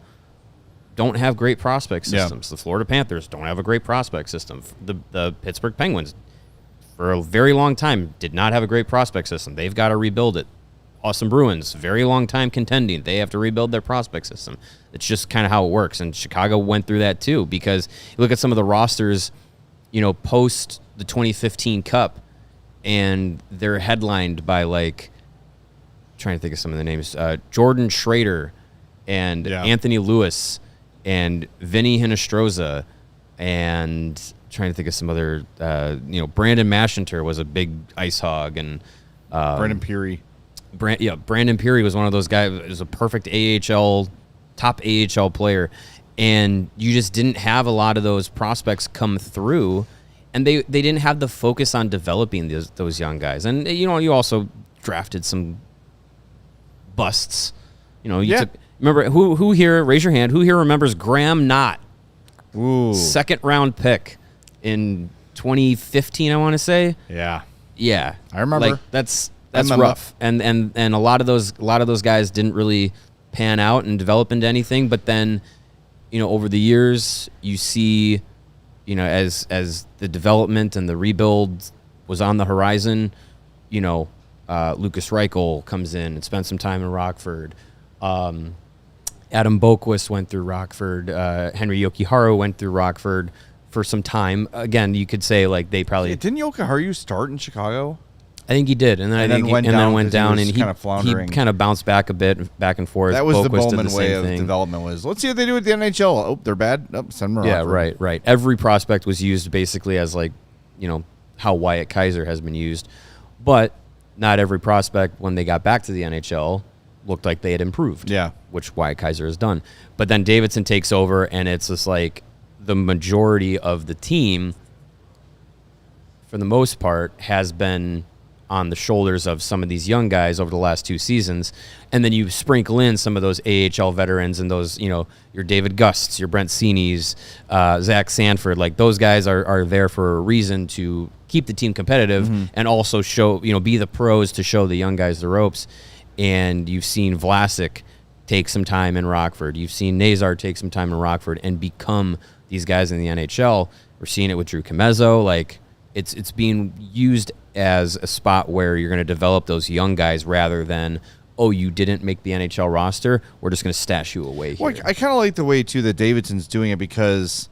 [SPEAKER 2] don't have great prospect systems. The Florida Panthers don't have a great prospect system. The Pittsburgh Penguins, for a very long time, did not have a great prospect system. They've got to rebuild it. Boston Bruins, very long time contending. They have to rebuild their prospect system. It's just kind of how it works. And Chicago went through that too, because you look at some of the rosters, post the 2015 Cup, and they're headlined by, like, trying to think of some of the names, Jordan Schrader and Anthony Lewis and Vinny Hinostroza, and trying to think of some other, Brandon Mashinter was a big ice hog, and
[SPEAKER 1] Brandon Peary.
[SPEAKER 2] Brandon Peary was one of those guys. He was a perfect top AHL player, and you just didn't have a lot of those prospects come through, and they didn't have the focus on developing those young guys. And you also drafted some busts. Remember who here? Raise your hand. Who here remembers Graham Knott?
[SPEAKER 1] Ooh,
[SPEAKER 2] second round pick in 2015, I want to say.
[SPEAKER 1] Yeah,
[SPEAKER 2] I
[SPEAKER 1] remember.
[SPEAKER 2] Like, that's rough, and a lot of those guys didn't really pan out and develop into anything. But then, over the years, you see, as the development and the rebuild was on the horizon, Lucas Reichel comes in and spent some time in Rockford. Adam Boquist went through Rockford. Henry Yokiharu went through Rockford for some time. Again, you could say, like, they probably
[SPEAKER 1] didn't Yokiharu start in Chicago?
[SPEAKER 2] I think he did, and then went down, and he kind of bounced back a bit, back and forth.
[SPEAKER 1] That was
[SPEAKER 2] Boquist
[SPEAKER 1] the Bowman
[SPEAKER 2] the
[SPEAKER 1] way of
[SPEAKER 2] thing.
[SPEAKER 1] development. Was let's see what they do with the NHL. Oh, they're bad. Oh, send them around.
[SPEAKER 2] Yeah, right. Every prospect was used basically as, like, how Wyatt Kaiser has been used, but not every prospect, when they got back to the NHL, looked like they had improved.
[SPEAKER 1] Yeah,
[SPEAKER 2] which Wyatt Kaiser has done. But then Davidson takes over, and it's just like the majority of the team, for the most part, has been on the shoulders of some of these young guys over the last 2 seasons. And then you sprinkle in some of those AHL veterans and those, your David Gusts, your Brent Seanies, Zach Sanford. Like, those guys are there for a reason to keep the team competitive and also show, be the pros to show the young guys the ropes. And you've seen Vlasic take some time in Rockford. You've seen Nazar take some time in Rockford and become these guys in the NHL. We're seeing it with Drew Comezzo. Like, it's being used as a spot where you're going to develop those young guys rather than, oh, you didn't make the NHL roster, we're just going to stash you away here.
[SPEAKER 1] Well, I kind of like the way, too, that Davidson's doing it, because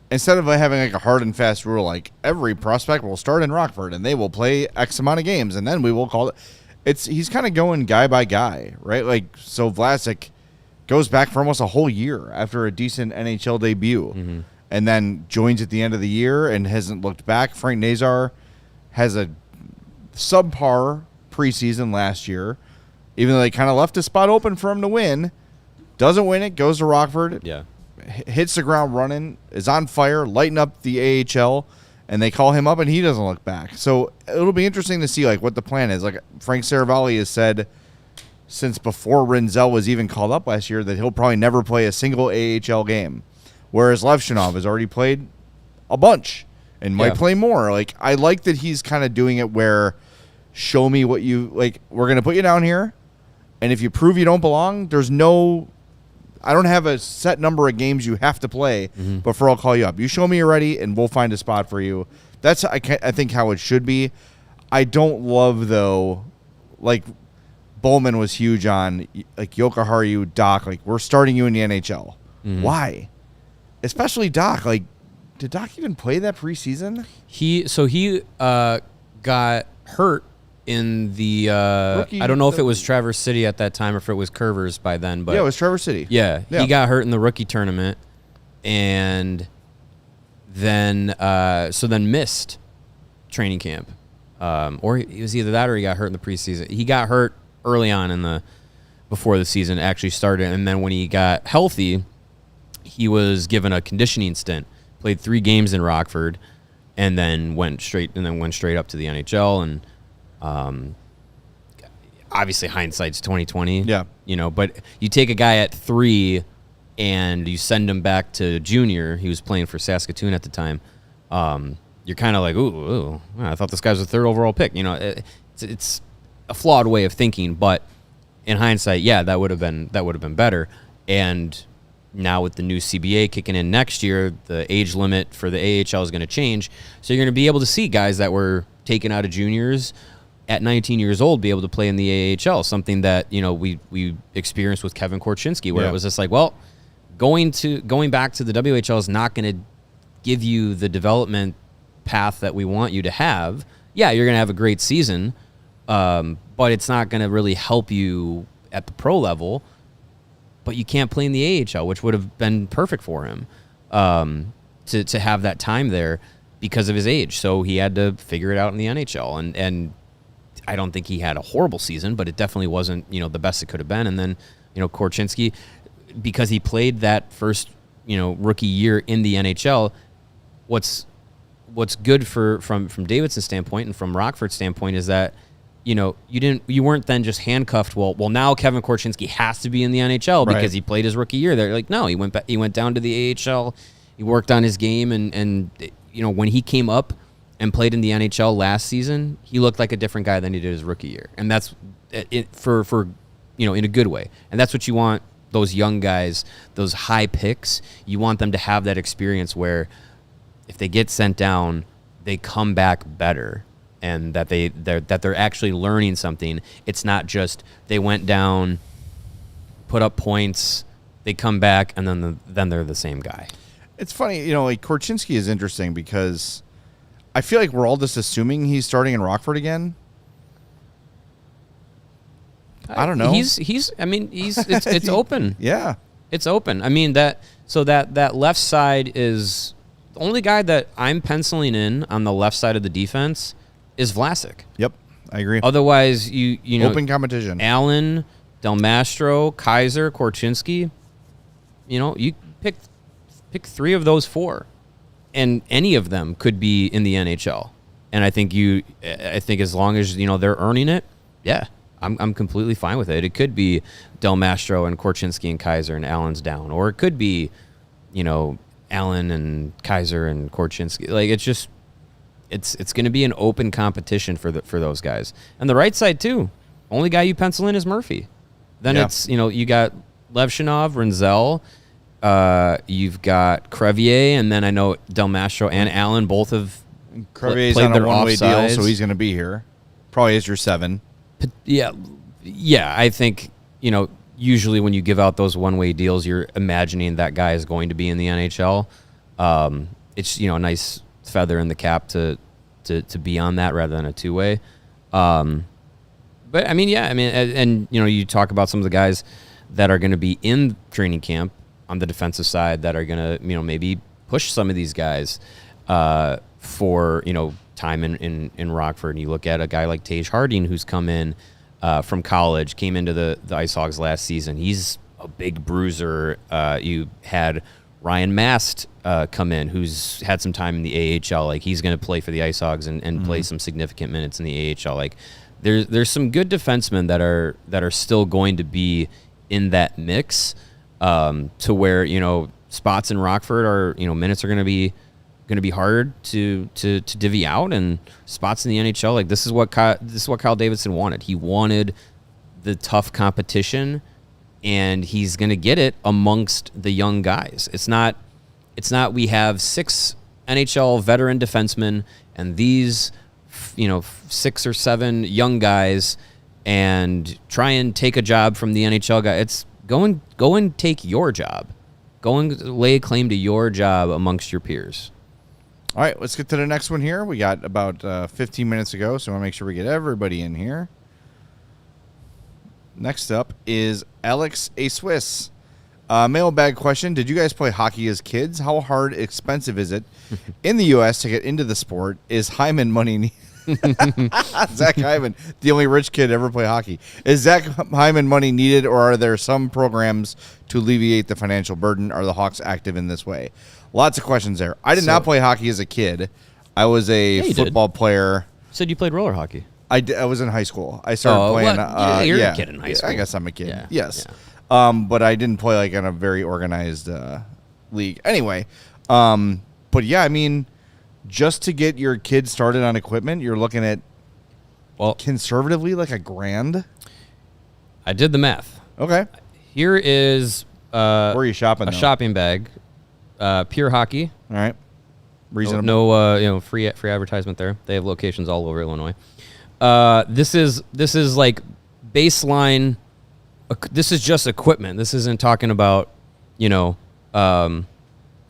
[SPEAKER 1] instead of having, like, a hard and fast rule, like, every prospect will start in Rockford and they will play X amount of games and then we will call it. He's kind of going guy by guy, right? Like, so Vlasic goes back for almost a whole year after a decent NHL debut and then joins at the end of the year and hasn't looked back. Frank Nazar has a subpar preseason last year, even though they kind of left a spot open for him to win. Doesn't win it, goes to Rockford, hits the ground running, is on fire, lighting up the AHL, and they call him up and he doesn't look back. So it'll be interesting to see, like, what the plan is. Like, Frank Saravalli has said since before Rinzel was even called up last year that he'll probably never play a single AHL game, whereas Levshunov has already played a bunch and might play more. Like, I like that he's kind of doing it where, show me what you, like, we're going to put you down here, and if you prove you don't belong, I don't have a set number of games you have to play before I'll call you up. You show me you're ready, and we'll find a spot for you. That's, I think, how it should be. I don't love, though, like, Bowman was huge on, like, Yokiharu, Doc, like, we're starting you in the NHL. Why? Especially Doc, like, did Doc even play that preseason?
[SPEAKER 2] He got hurt in the I don't know if it was Traverse City at that time or if it was Curvers by then, but
[SPEAKER 1] yeah, it was Traverse City.
[SPEAKER 2] Yeah, he got hurt in the rookie tournament, and then missed training camp, or it was either that or he got hurt in the preseason. He got hurt early on before the season actually started, and then when he got healthy, he was given a conditioning stint. Played 3 games in Rockford, and then went straight up to the NHL. And obviously hindsight's 2020.
[SPEAKER 1] Yeah.
[SPEAKER 2] But you take a guy at 3 and you send him back to junior. He was playing for Saskatoon at the time. You're kind of like, ooh, I thought this guy was a 3rd overall pick. It's a flawed way of thinking, but in hindsight, yeah, that would have been better. And now with the new CBA kicking in next year, the age limit for the AHL is going to change. So you're going to be able to see guys that were taken out of juniors at 19 years old be able to play in the AHL, something that, we experienced with Kevin Korchinski, where it was just like, well, going back to the WHL is not going to give you the development path that we want you to have. Yeah, you're going to have a great season, but it's not going to really help you at the pro level. But you can't play in the AHL, which would have been perfect for him to have that time there because of his age. So he had to figure it out in the NHL. And I don't think he had a horrible season, but it definitely wasn't, the best it could have been. And then, Korchinski, because he played that first, rookie year in the NHL, what's good from Davidson's standpoint and from Rockford's standpoint is that, you weren't then just handcuffed. Well, now Kevin Korchinski has to be in the NHL because he played his rookie year. They're like, no, he went down to the AHL. He worked on his game, and when he came up and played in the NHL last season, he looked like a different guy than he did his rookie year, and that's it for in a good way. And that's what you want those young guys, those high picks. You want them to have that experience where if they get sent down, they come back better. And that they're actually learning something. It's not just they went down, put up points, they come back, and then they're the same guy.
[SPEAKER 1] It's funny, Korchinski is interesting because I feel like we're all just assuming he's starting in Rockford again. I don't know.
[SPEAKER 2] It's open.
[SPEAKER 1] Yeah,
[SPEAKER 2] it's open. I mean that left side is the only guy that I'm penciling in on the left side of the defense. Is Vlasic.
[SPEAKER 1] Yep, I agree.
[SPEAKER 2] Otherwise, you know,
[SPEAKER 1] open competition.
[SPEAKER 2] Allen, Del Mastro, Kaiser, Korchinski. You pick 3 of those 4, and any of them could be in the NHL. And I think as long as they're earning it, yeah, I'm completely fine with it. It could be Del Mastro and Korchinski and Kaiser and Allen's down, or it could be, Allen and Kaiser and Korchinski. Like it's just. It's going to be an open competition for those guys. And the right side, too. Only guy you pencil in is Murphy. Then it's, you got Levshinov, Renzel, you've got Crevier, and then I know Del Mastro and Allen both have
[SPEAKER 1] Crevier's
[SPEAKER 2] played
[SPEAKER 1] on
[SPEAKER 2] their
[SPEAKER 1] a one-way deal,
[SPEAKER 2] offsides.
[SPEAKER 1] so he's going to be here. Probably is your 7.
[SPEAKER 2] Yeah, I think, usually when you give out those one-way deals, you're imagining that guy is going to be in the NHL. It's, a nice feather in the cap to be on that rather than a 2-way. But and you talk about some of the guys that are going to be in training camp on the defensive side that are going to, maybe push some of these guys for, time in Rockford. And you look at a guy like Tage Harding, who's come in from college, came into the IceHogs last season. He's a big bruiser. You had Ryan Mast come in, who's had some time in the AHL. Like he's going to play for the IceHogs and play some significant minutes in the AHL. Like there's some good defensemen that are still going to be in that mix to where spots in Rockford are minutes are going to be hard to divvy out, and spots in the NHL, like this is what Kyle Davidson wanted. He wanted the tough competition. And he's going to get it amongst the young guys. It's not we have 6 NHL veteran defensemen and these 6 or 7 young guys and try and take a job from the NHL guy. It's go and take your job. Go and lay claim to your job amongst your peers.
[SPEAKER 1] All right, let's get to the next one here. We got about 15 minutes to go, so I want to make sure we get everybody in here. Next up is Alex A. Swiss. Mailbag question. Did you guys play hockey as kids? How hard, expensive is it in the U.S. to get into the sport? Is Hyman money... Zach Hyman, the only rich kid to ever play hockey. Is Zach Hyman money needed, or are there some programs to alleviate the financial burden? Are the Hawks active in this way? Lots of questions there. I did not play hockey as a kid. I was a
[SPEAKER 2] you did.
[SPEAKER 1] football player.
[SPEAKER 2] Said you played roller hockey.
[SPEAKER 1] I was in high school. I started playing.
[SPEAKER 2] You're a kid in high school.
[SPEAKER 1] I guess I'm a kid.
[SPEAKER 2] Yeah,
[SPEAKER 1] Yes.
[SPEAKER 2] yeah.
[SPEAKER 1] But I didn't play like in a very organized league. Anyway, but yeah, I mean, just to get your kids started on equipment, you're looking at conservatively like $1,000.
[SPEAKER 2] I did the math.
[SPEAKER 1] Okay.
[SPEAKER 2] Here is
[SPEAKER 1] Where are you shopping?
[SPEAKER 2] a shopping bag, Pure Hockey.
[SPEAKER 1] All right. Reasonable.
[SPEAKER 2] No, free advertisement there. They have locations all over Illinois. This is like baseline. This is just equipment. This isn't talking about,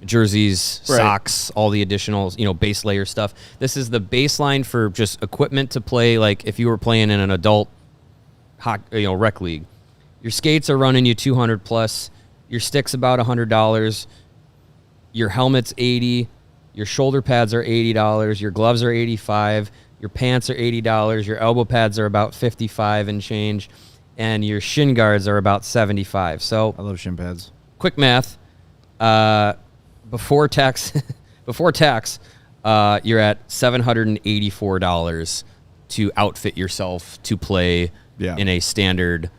[SPEAKER 2] jerseys,
[SPEAKER 1] Right.
[SPEAKER 2] socks, all the additional, base layer stuff. This is the baseline for just equipment to play. Like if you were playing in an adult, rec league, your skates are running you $200 plus. Your stick's about $100. Your helmet's $80. Your shoulder pads are $80. Your gloves are $85. Your pants are $80. Your elbow pads are about $55 and change, and your shin guards are about $75. So
[SPEAKER 1] I love shin pads.
[SPEAKER 2] quick math. Before tax, you're at $784 to outfit yourself to play in a standard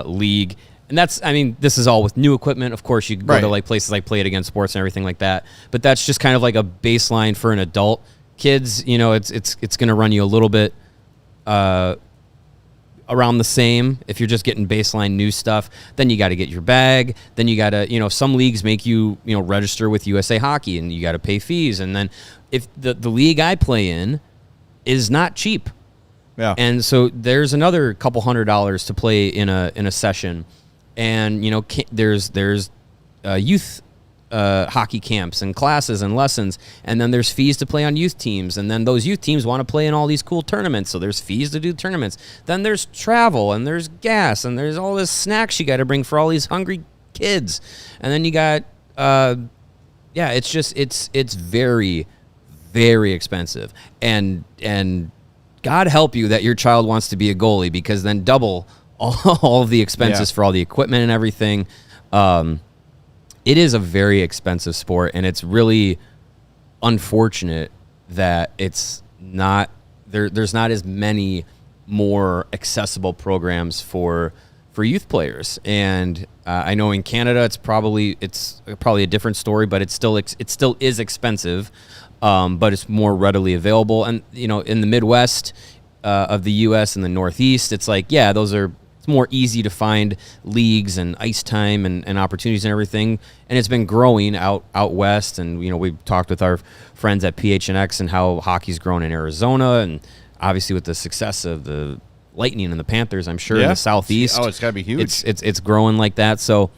[SPEAKER 2] league. And this is all with new equipment. Of course, you can go to like places like Play It Again Sports and everything like that. But that's just kind of like a baseline for an adult. Kids, it's going to run you a little bit around the same if you're just getting baseline new stuff. Then you got to get your bag. Then you got to, some leagues make you, register with USA Hockey and you got to pay fees. And then if the league I play in is not cheap.
[SPEAKER 1] Yeah.
[SPEAKER 2] And so there's another couple $100 to play in a session. And, there's youth hockey camps and classes and lessons, and then there's fees to play on youth teams, and then those youth teams want to play in all these cool tournaments, so there's fees to do tournaments. Then there's travel, and there's gas, and there's all this snacks you got to bring for all these hungry kids. And then you got it's very, very expensive, and God help you that your child wants to be a goalie, because then double all of the expenses for all the equipment and everything. It is a very expensive sport, and it's really unfortunate that it's not there's not as many more accessible programs for youth players. And I know in Canada it's probably a different story, but it still is expensive, but it's more readily available. And in the Midwest of the U.S. and the Northeast, it's like it's more easy to find leagues and ice time and opportunities and everything. And it's been growing out west. And, we've talked with our friends at PHNX and how hockey's grown in Arizona. And obviously with the success of the Lightning and the Panthers, I'm sure in the Southeast.
[SPEAKER 1] Oh, it's got to be huge.
[SPEAKER 2] It's growing like that. So,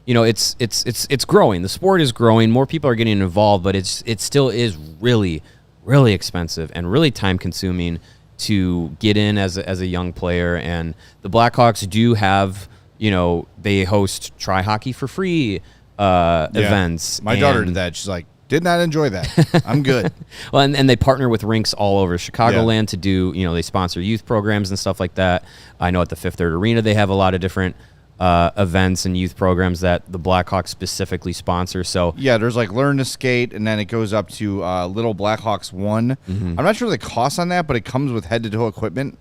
[SPEAKER 2] it's growing. The sport is growing. More people are getting involved, but it still is really, really expensive and really time consuming to get in as a young player. And the Blackhawks do have, they host Try Hockey for Free events.
[SPEAKER 1] My daughter did that. She's like, did not enjoy that. I'm good.
[SPEAKER 2] Well, and they partner with rinks all over Chicagoland to do, they sponsor youth programs and stuff like that. I know at the Fifth Third Arena they have a lot of different events and youth programs that the Blackhawks specifically sponsor. So
[SPEAKER 1] there's like Learn to Skate, and then it goes up to Little Blackhawks 1. I'm not sure the cost on that, but it comes with head-to-toe equipment.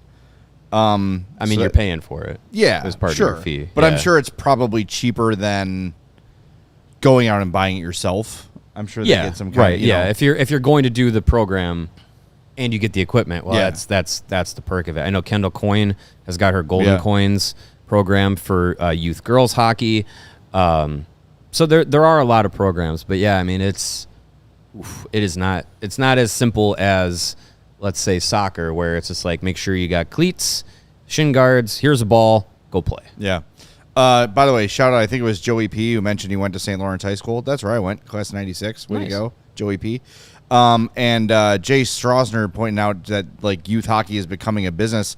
[SPEAKER 2] You're paying for it.
[SPEAKER 1] Yeah,
[SPEAKER 2] as part
[SPEAKER 1] sure.
[SPEAKER 2] of your fee.
[SPEAKER 1] But I'm sure it's probably cheaper than going out and buying it yourself. I'm sure they get some kind of,
[SPEAKER 2] If you're going to do the program and you get the equipment, that's the perk of it. I know Kendall Coyne has got her Golden Coins program for youth girls hockey. So there are a lot of programs, but it's not as simple as, let's say, soccer, where it's just like, make sure you got cleats, shin guards, here's a ball, go play.
[SPEAKER 1] Yeah. By the way, shout out, I think it was Joey P who mentioned he went to St. Lawrence High School. That's where I went, class of 96. Way to go, Joey P. And Jay Strasner pointing out that like youth hockey is becoming a business.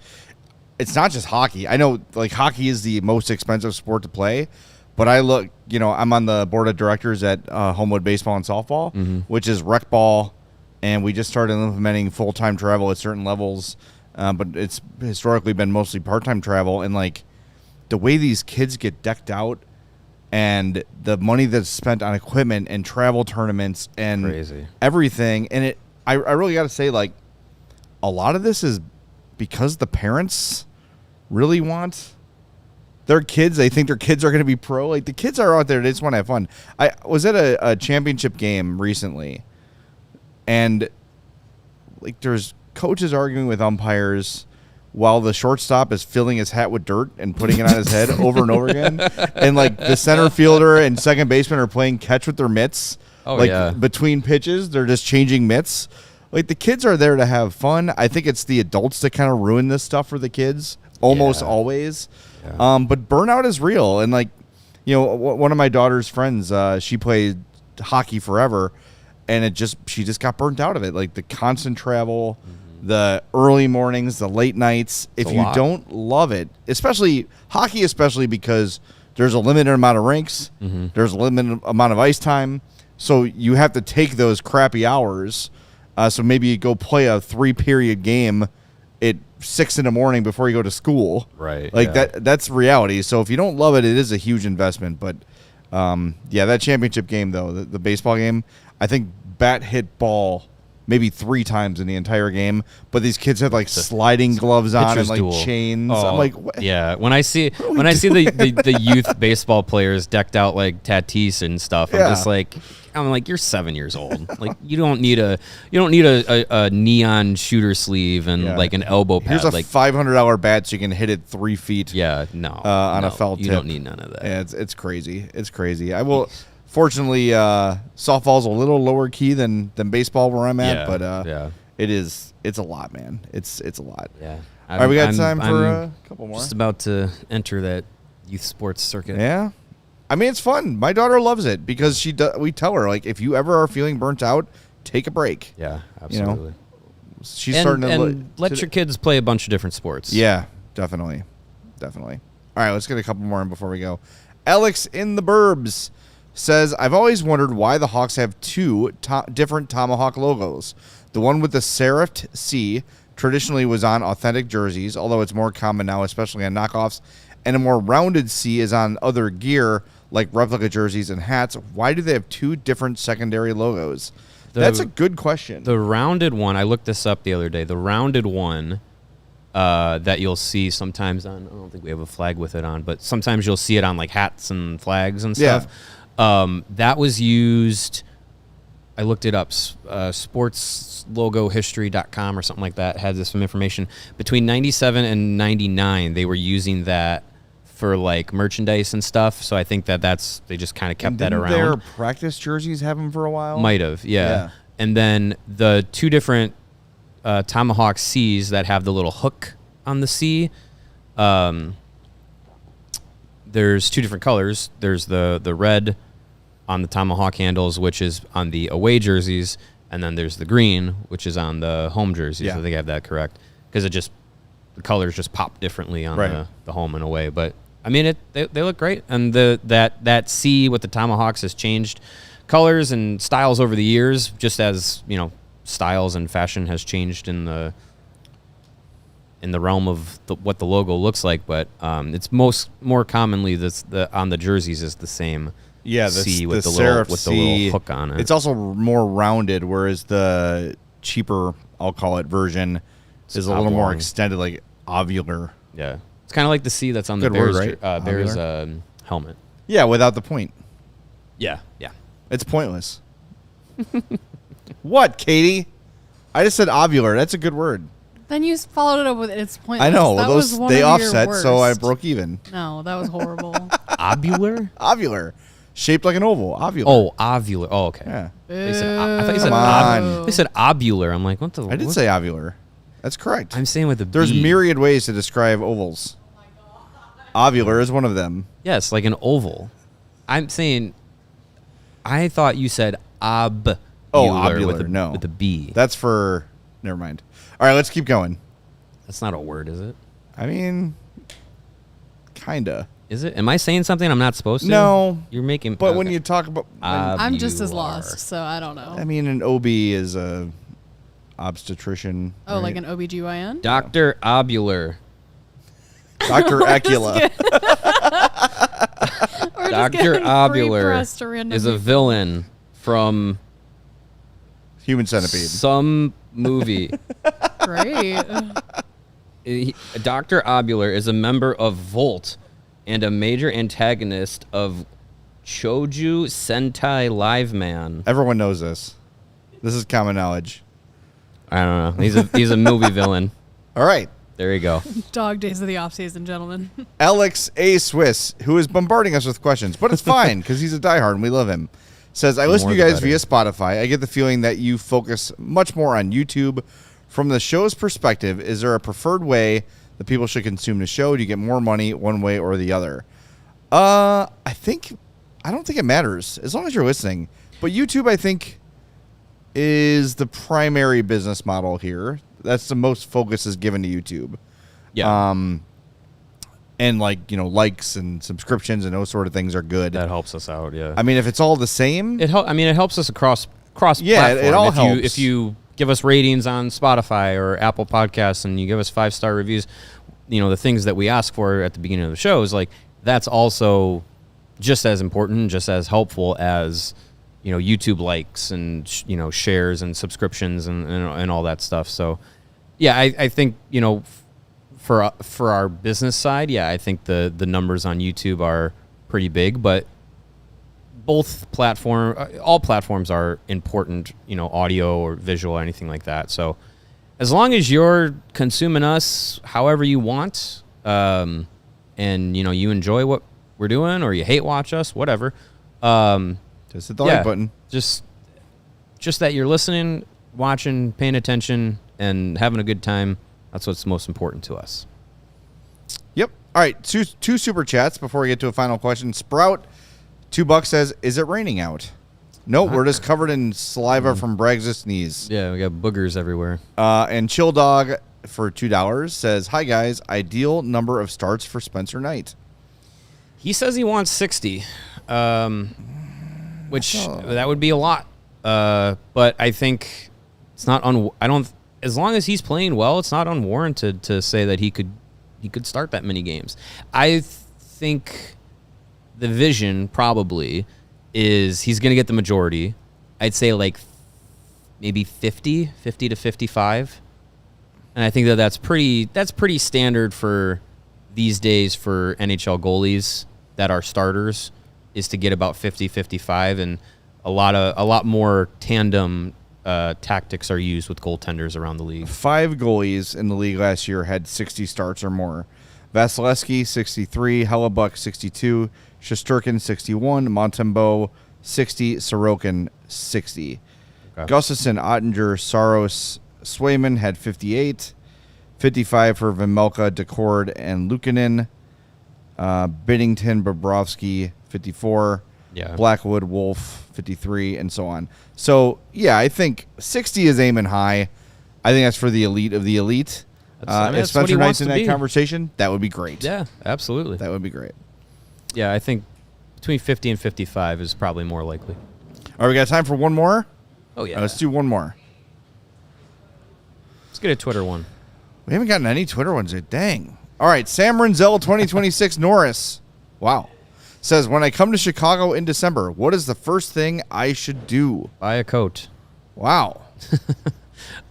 [SPEAKER 1] It's not just hockey. I know like hockey is the most expensive sport to play, but I look, I'm on the board of directors at Homewood Baseball and Softball, which is rec ball, and we just started implementing full-time travel at certain levels, but it's historically been mostly part-time travel. And like the way these kids get decked out and the money that's spent on equipment and travel tournaments and
[SPEAKER 2] crazy.
[SPEAKER 1] Everything, and I really got to say, like, a lot of this is because the parents really want their kids. They think their kids are going to be pro. Like, the kids are out there. They just want to have fun. I was at a championship game recently, and, like, there's coaches arguing with umpires while the shortstop is filling his hat with dirt and putting it on his head over and over again. And, like, the center fielder and second baseman are playing catch with their mitts.
[SPEAKER 2] Oh,
[SPEAKER 1] like,
[SPEAKER 2] yeah.
[SPEAKER 1] between pitches, they're just changing mitts. Like, the kids are there to have fun. I think it's the adults that kind of ruin this stuff for the kids, almost always.
[SPEAKER 2] Yeah.
[SPEAKER 1] But burnout is real. And, like, you know, one of my daughter's friends, she played hockey forever, and she just got burnt out of it. Like, the constant travel, the early mornings, the late nights. If you don't love it, especially hockey, because there's a limited amount of rinks, there's a limited amount of ice time, so you have to take those crappy hours. So maybe you go play a 3-period game at 6 a.m. before you go to school.
[SPEAKER 2] Right.
[SPEAKER 1] Like that's reality. So if you don't love it, it is a huge investment. But that championship game though, the baseball game, I think bat hit ball maybe 3 times in the entire game. But these kids had like sliding gloves on and like chains. I'm like, what?
[SPEAKER 2] Yeah. When I see the youth baseball players decked out like Tatis and stuff, I'm like, you're 7 years old. Like, you don't need a neon shooter sleeve and like an elbow pad.
[SPEAKER 1] Here's a
[SPEAKER 2] like
[SPEAKER 1] $500 bat so you can hit it 3 feet.
[SPEAKER 2] Yeah,
[SPEAKER 1] on a foul tip.
[SPEAKER 2] You don't need none of that.
[SPEAKER 1] Yeah, it's crazy. It's crazy. I will. Fortunately, softball's a little lower key than baseball where I'm at, but it's a lot, man. It's a lot.
[SPEAKER 2] Yeah.
[SPEAKER 1] All right, we got time for a couple more.
[SPEAKER 2] Just about to enter that youth sports circuit.
[SPEAKER 1] Yeah. I mean, it's fun. My daughter loves it because we tell her, like, if you ever are feeling burnt out, take a break.
[SPEAKER 2] Yeah, absolutely.
[SPEAKER 1] You know? She's starting to
[SPEAKER 2] let your kids play a bunch of different sports.
[SPEAKER 1] Yeah, definitely. All right, let's get a couple more in before we go. Alex in the Burbs says, I've always wondered why the Hawks have 2 different Tomahawk logos. The one with the serifed C traditionally was on authentic jerseys, although it's more common now, especially on knockoffs, and a more rounded C is on other gear like replica jerseys and hats. Why do they have 2 different secondary logos? That's a good question.
[SPEAKER 2] The rounded one, I looked this up the other day. The rounded one that you'll see sometimes on, I don't think we have a flag with it on, but sometimes you'll see it on like hats and flags and stuff. That was used, I looked it up, sportslogohistory.com or something like that had some information. Between 97 and 99, they were using that for like merchandise and stuff. So I think they just kind of kept that around.
[SPEAKER 1] Their practice jerseys have them for a while?
[SPEAKER 2] Might have, yeah. And then the 2 different Tomahawk C's that have the little hook on the C, there's 2 different colors. There's the red on the Tomahawk handles, which is on the away jerseys, and then there's the green, which is on the home jerseys.
[SPEAKER 1] Yeah.
[SPEAKER 2] I think I have that correct, because the colors just pop differently on the home and away. But I mean, they look great, and that C with the Tomahawks has changed colors and styles over the years, just as styles and fashion has changed in the realm of what the logo looks like. But it's more commonly on the jerseys is the same.
[SPEAKER 1] Yeah, the
[SPEAKER 2] C with the
[SPEAKER 1] serif
[SPEAKER 2] little hook on it.
[SPEAKER 1] It's also more rounded, whereas the cheaper, I'll call it, version is a little more extended, like ovular.
[SPEAKER 2] Yeah, it's kind of like the C that's on the
[SPEAKER 1] Good word,
[SPEAKER 2] Bears,
[SPEAKER 1] right?
[SPEAKER 2] Bears helmet.
[SPEAKER 1] Yeah, without the point.
[SPEAKER 2] Yeah.
[SPEAKER 1] It's pointless. What, Katie? I just said ovular. That's a good word.
[SPEAKER 3] Then you followed it up with it's pointless.
[SPEAKER 1] I know.
[SPEAKER 3] That was one
[SPEAKER 1] they
[SPEAKER 3] of your
[SPEAKER 1] offset, so I
[SPEAKER 3] worst.
[SPEAKER 1] broke even.
[SPEAKER 3] No, that was horrible.
[SPEAKER 2] Ovular?
[SPEAKER 1] Ovular. Shaped like an oval. Ovular.
[SPEAKER 2] Oh, ovular. Oh, okay.
[SPEAKER 1] Yeah.
[SPEAKER 2] I thought you said
[SPEAKER 1] Come on.
[SPEAKER 2] they said ovular. I'm like, what the?
[SPEAKER 1] I did say ovular. That's correct.
[SPEAKER 2] I'm saying with a
[SPEAKER 1] There's
[SPEAKER 2] B.
[SPEAKER 1] myriad ways to describe ovals. Ovular is one of them.
[SPEAKER 2] Yes, like an oval. I'm saying. I thought you said ovular.
[SPEAKER 1] No.
[SPEAKER 2] With a B.
[SPEAKER 1] That's for. Never mind. All right, let's keep going.
[SPEAKER 2] That's not a word, is it?
[SPEAKER 1] I mean, kinda.
[SPEAKER 2] Is it? Am I saying something I'm not supposed to?
[SPEAKER 1] No.
[SPEAKER 2] You're making.
[SPEAKER 1] But when you talk about,
[SPEAKER 3] I'm just as
[SPEAKER 2] Ovular.
[SPEAKER 3] lost, so I don't know.
[SPEAKER 1] I mean, an OB is a obstetrician.
[SPEAKER 3] Oh,
[SPEAKER 1] right?
[SPEAKER 3] like an OBGYN?
[SPEAKER 2] Dr. Ovular.
[SPEAKER 1] Dr. Acula.
[SPEAKER 2] Dr. Ovular is a villain from
[SPEAKER 1] Human Centipede.
[SPEAKER 2] Some movie.
[SPEAKER 3] Great.
[SPEAKER 2] Dr. Obular is a member of Volt and a major antagonist of Choju Sentai Live Man.
[SPEAKER 1] Everyone knows this. This is common knowledge.
[SPEAKER 2] I don't know. He's a movie villain.
[SPEAKER 1] All right.
[SPEAKER 2] There you go.
[SPEAKER 3] Dog days of the off season, gentlemen.
[SPEAKER 1] Alex A. Swiss, who is bombarding us with questions, but it's fine because he's a diehard and we love him, says, I listen to you guys via Spotify. I get the feeling that you focus much more on YouTube. From the show's perspective, is there a preferred way that people should consume the show? Do you get more money one way or the other? I don't think it matters as long as you're listening. But YouTube, I think, is the primary business model here. That's the most focus is given to YouTube.
[SPEAKER 2] Yeah.
[SPEAKER 1] And likes and subscriptions and those sort of things are good.
[SPEAKER 2] That helps us out, yeah.
[SPEAKER 1] I mean, if it's all the same,
[SPEAKER 2] it helps us across
[SPEAKER 1] yeah,
[SPEAKER 2] platform.
[SPEAKER 1] it all
[SPEAKER 2] if
[SPEAKER 1] helps.
[SPEAKER 2] If you give us ratings on Spotify or Apple Podcasts and you give us 5-star reviews, the things that we ask for at the beginning of the show is that's also just as important, just as helpful as YouTube likes and shares and subscriptions and all that stuff. So yeah, I think for our business side, yeah, I think the numbers on YouTube are pretty big, but all platforms are important, audio or visual or anything like that. So as long as you're consuming us however you want, and you enjoy what we're doing or you hate watch us, whatever,
[SPEAKER 1] just hit the like button.
[SPEAKER 2] Just that you're listening, watching, paying attention, and having a good time. That's what's most important to us.
[SPEAKER 1] Yep. All right. Two super chats before we get to a final question. Sprout, $2 says, "Is it raining out?" No, we're just covered in saliva from Braggs' sneeze.
[SPEAKER 2] Yeah, we got boogers everywhere.
[SPEAKER 1] And Chill Dog for $2 says, "Hi guys, ideal number of starts for Spencer Knight."
[SPEAKER 2] He says he wants 60, which that would be a lot. But I think it's not as long as he's playing well, it's not unwarranted to say that he could start that many games. I think the vision probably is he's going to get the majority. I'd say maybe 50 to 55. And I think that's pretty standard for these days for NHL goalies that are starters, is to get about 50, 55, and a lot more tandem tactics are used with goaltenders around the league.
[SPEAKER 1] 5 goalies in the league last year had 60 starts or more. Vasilevsky, 63, Hellebuck, 62, Shesterkin, 61, Montembeault, 60, Sorokin, 60.
[SPEAKER 2] Okay.
[SPEAKER 1] Gustafsson, Ottinger, Saros, Swayman had 58, 55 for Vejmelka, Decord, and Luukkonen. Binnington, Bobrovsky, 54.
[SPEAKER 2] Yeah.
[SPEAKER 1] Blackwood, Wolf, 53, and so on. So, yeah, I think 60 is aiming high. I think that's for the elite of the elite. If
[SPEAKER 2] that's
[SPEAKER 1] Spencer
[SPEAKER 2] what he
[SPEAKER 1] Knight's
[SPEAKER 2] wants
[SPEAKER 1] in
[SPEAKER 2] to
[SPEAKER 1] that
[SPEAKER 2] be.
[SPEAKER 1] conversation, that would be great.
[SPEAKER 2] Yeah, absolutely.
[SPEAKER 1] That would be great.
[SPEAKER 2] Yeah, I think between 50 and 55 is probably more likely.
[SPEAKER 1] All right, we got time for one more?
[SPEAKER 2] Oh, yeah.
[SPEAKER 1] Let's do one more.
[SPEAKER 2] Let's get a Twitter one.
[SPEAKER 1] We haven't gotten any Twitter ones yet. Dang. All right, Sam Renzel, 2026 Norris. Wow. Says, when I come to Chicago in December, what is the first thing I should do?
[SPEAKER 2] Buy a coat.
[SPEAKER 1] Wow.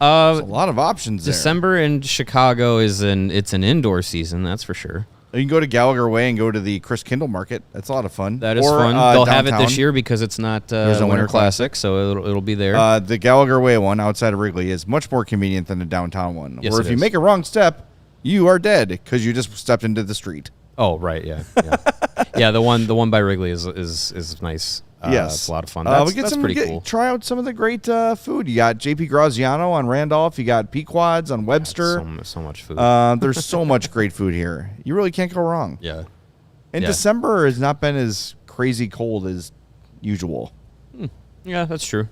[SPEAKER 1] There's a lot of options there.
[SPEAKER 2] December in Chicago it's an indoor season, that's for sure.
[SPEAKER 1] You can go to Gallagher Way and go to the Chris Kindle Market. That's a lot of fun.
[SPEAKER 2] That is fun. They'll have it
[SPEAKER 1] downtown.
[SPEAKER 2] this year because it's not
[SPEAKER 1] There's a
[SPEAKER 2] Winter
[SPEAKER 1] Winter
[SPEAKER 2] Classic, so it'll be there.
[SPEAKER 1] The Gallagher Way one outside of Wrigley is much more convenient than the downtown one.
[SPEAKER 2] Yes,
[SPEAKER 1] where
[SPEAKER 2] it
[SPEAKER 1] if you
[SPEAKER 2] is.
[SPEAKER 1] make a wrong step, you are dead because you just stepped into the street.
[SPEAKER 2] Oh, right, yeah. Yeah, the one by Wrigley is nice.
[SPEAKER 1] Yes.
[SPEAKER 2] It's a lot of fun. That's pretty cool.
[SPEAKER 1] Try out some of the great food. You got JP Graziano on Randolph. You got Pequods on Webster.
[SPEAKER 2] So much food.
[SPEAKER 1] There's so much great food here. You really can't go wrong.
[SPEAKER 2] Yeah.
[SPEAKER 1] And
[SPEAKER 2] Yeah.
[SPEAKER 1] December has not been as crazy cold as usual.
[SPEAKER 2] Yeah, that's true.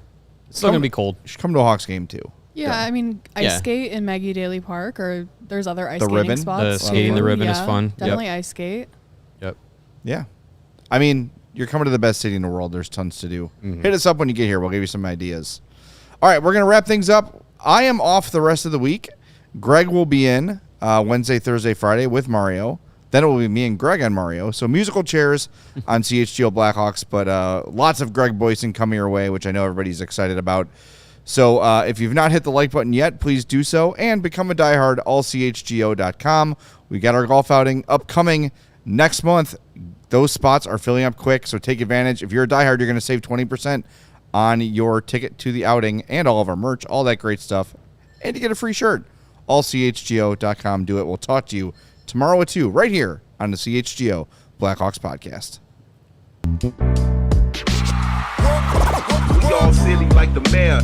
[SPEAKER 2] It's still going to be cold.
[SPEAKER 1] You should come to a Hawks game too.
[SPEAKER 3] Yeah, I mean, ice
[SPEAKER 2] Yeah.
[SPEAKER 3] skate in Maggie Daly Park, or there's other ice
[SPEAKER 1] The
[SPEAKER 3] skating
[SPEAKER 1] ribbon?
[SPEAKER 3] spots.
[SPEAKER 2] The skating the
[SPEAKER 3] too.
[SPEAKER 2] ribbon is
[SPEAKER 3] Yeah,
[SPEAKER 2] fun. Yep.
[SPEAKER 3] Definitely ice skate.
[SPEAKER 2] Yep.
[SPEAKER 1] Yeah. I mean, you're coming to the best city in the world. There's tons to do.
[SPEAKER 2] Mm-hmm.
[SPEAKER 1] Hit us up when you get here. We'll give you some ideas. All right, we're going to wrap things up. I am off the rest of the week. Greg will be in Wednesday, Thursday, Friday with Mario. Then it will be me and Greg on Mario. So musical chairs on CHGO Blackhawks, but lots of Greg Boyson coming your way, which I know everybody's excited about. So if you've not hit the like button yet, please do so and become a diehard. ALLCHGO.com. We got our golf outing upcoming next month. Those spots are filling up quick, so take advantage. If you're a diehard, you're going to save 20% on your ticket to the outing and all of our merch, all that great stuff. And you get a free shirt. AllCHGO.com. Do it. We'll talk to you tomorrow at 2 right here on the CHGO Blackhawks Podcast.
[SPEAKER 5] We all silly like the mayor.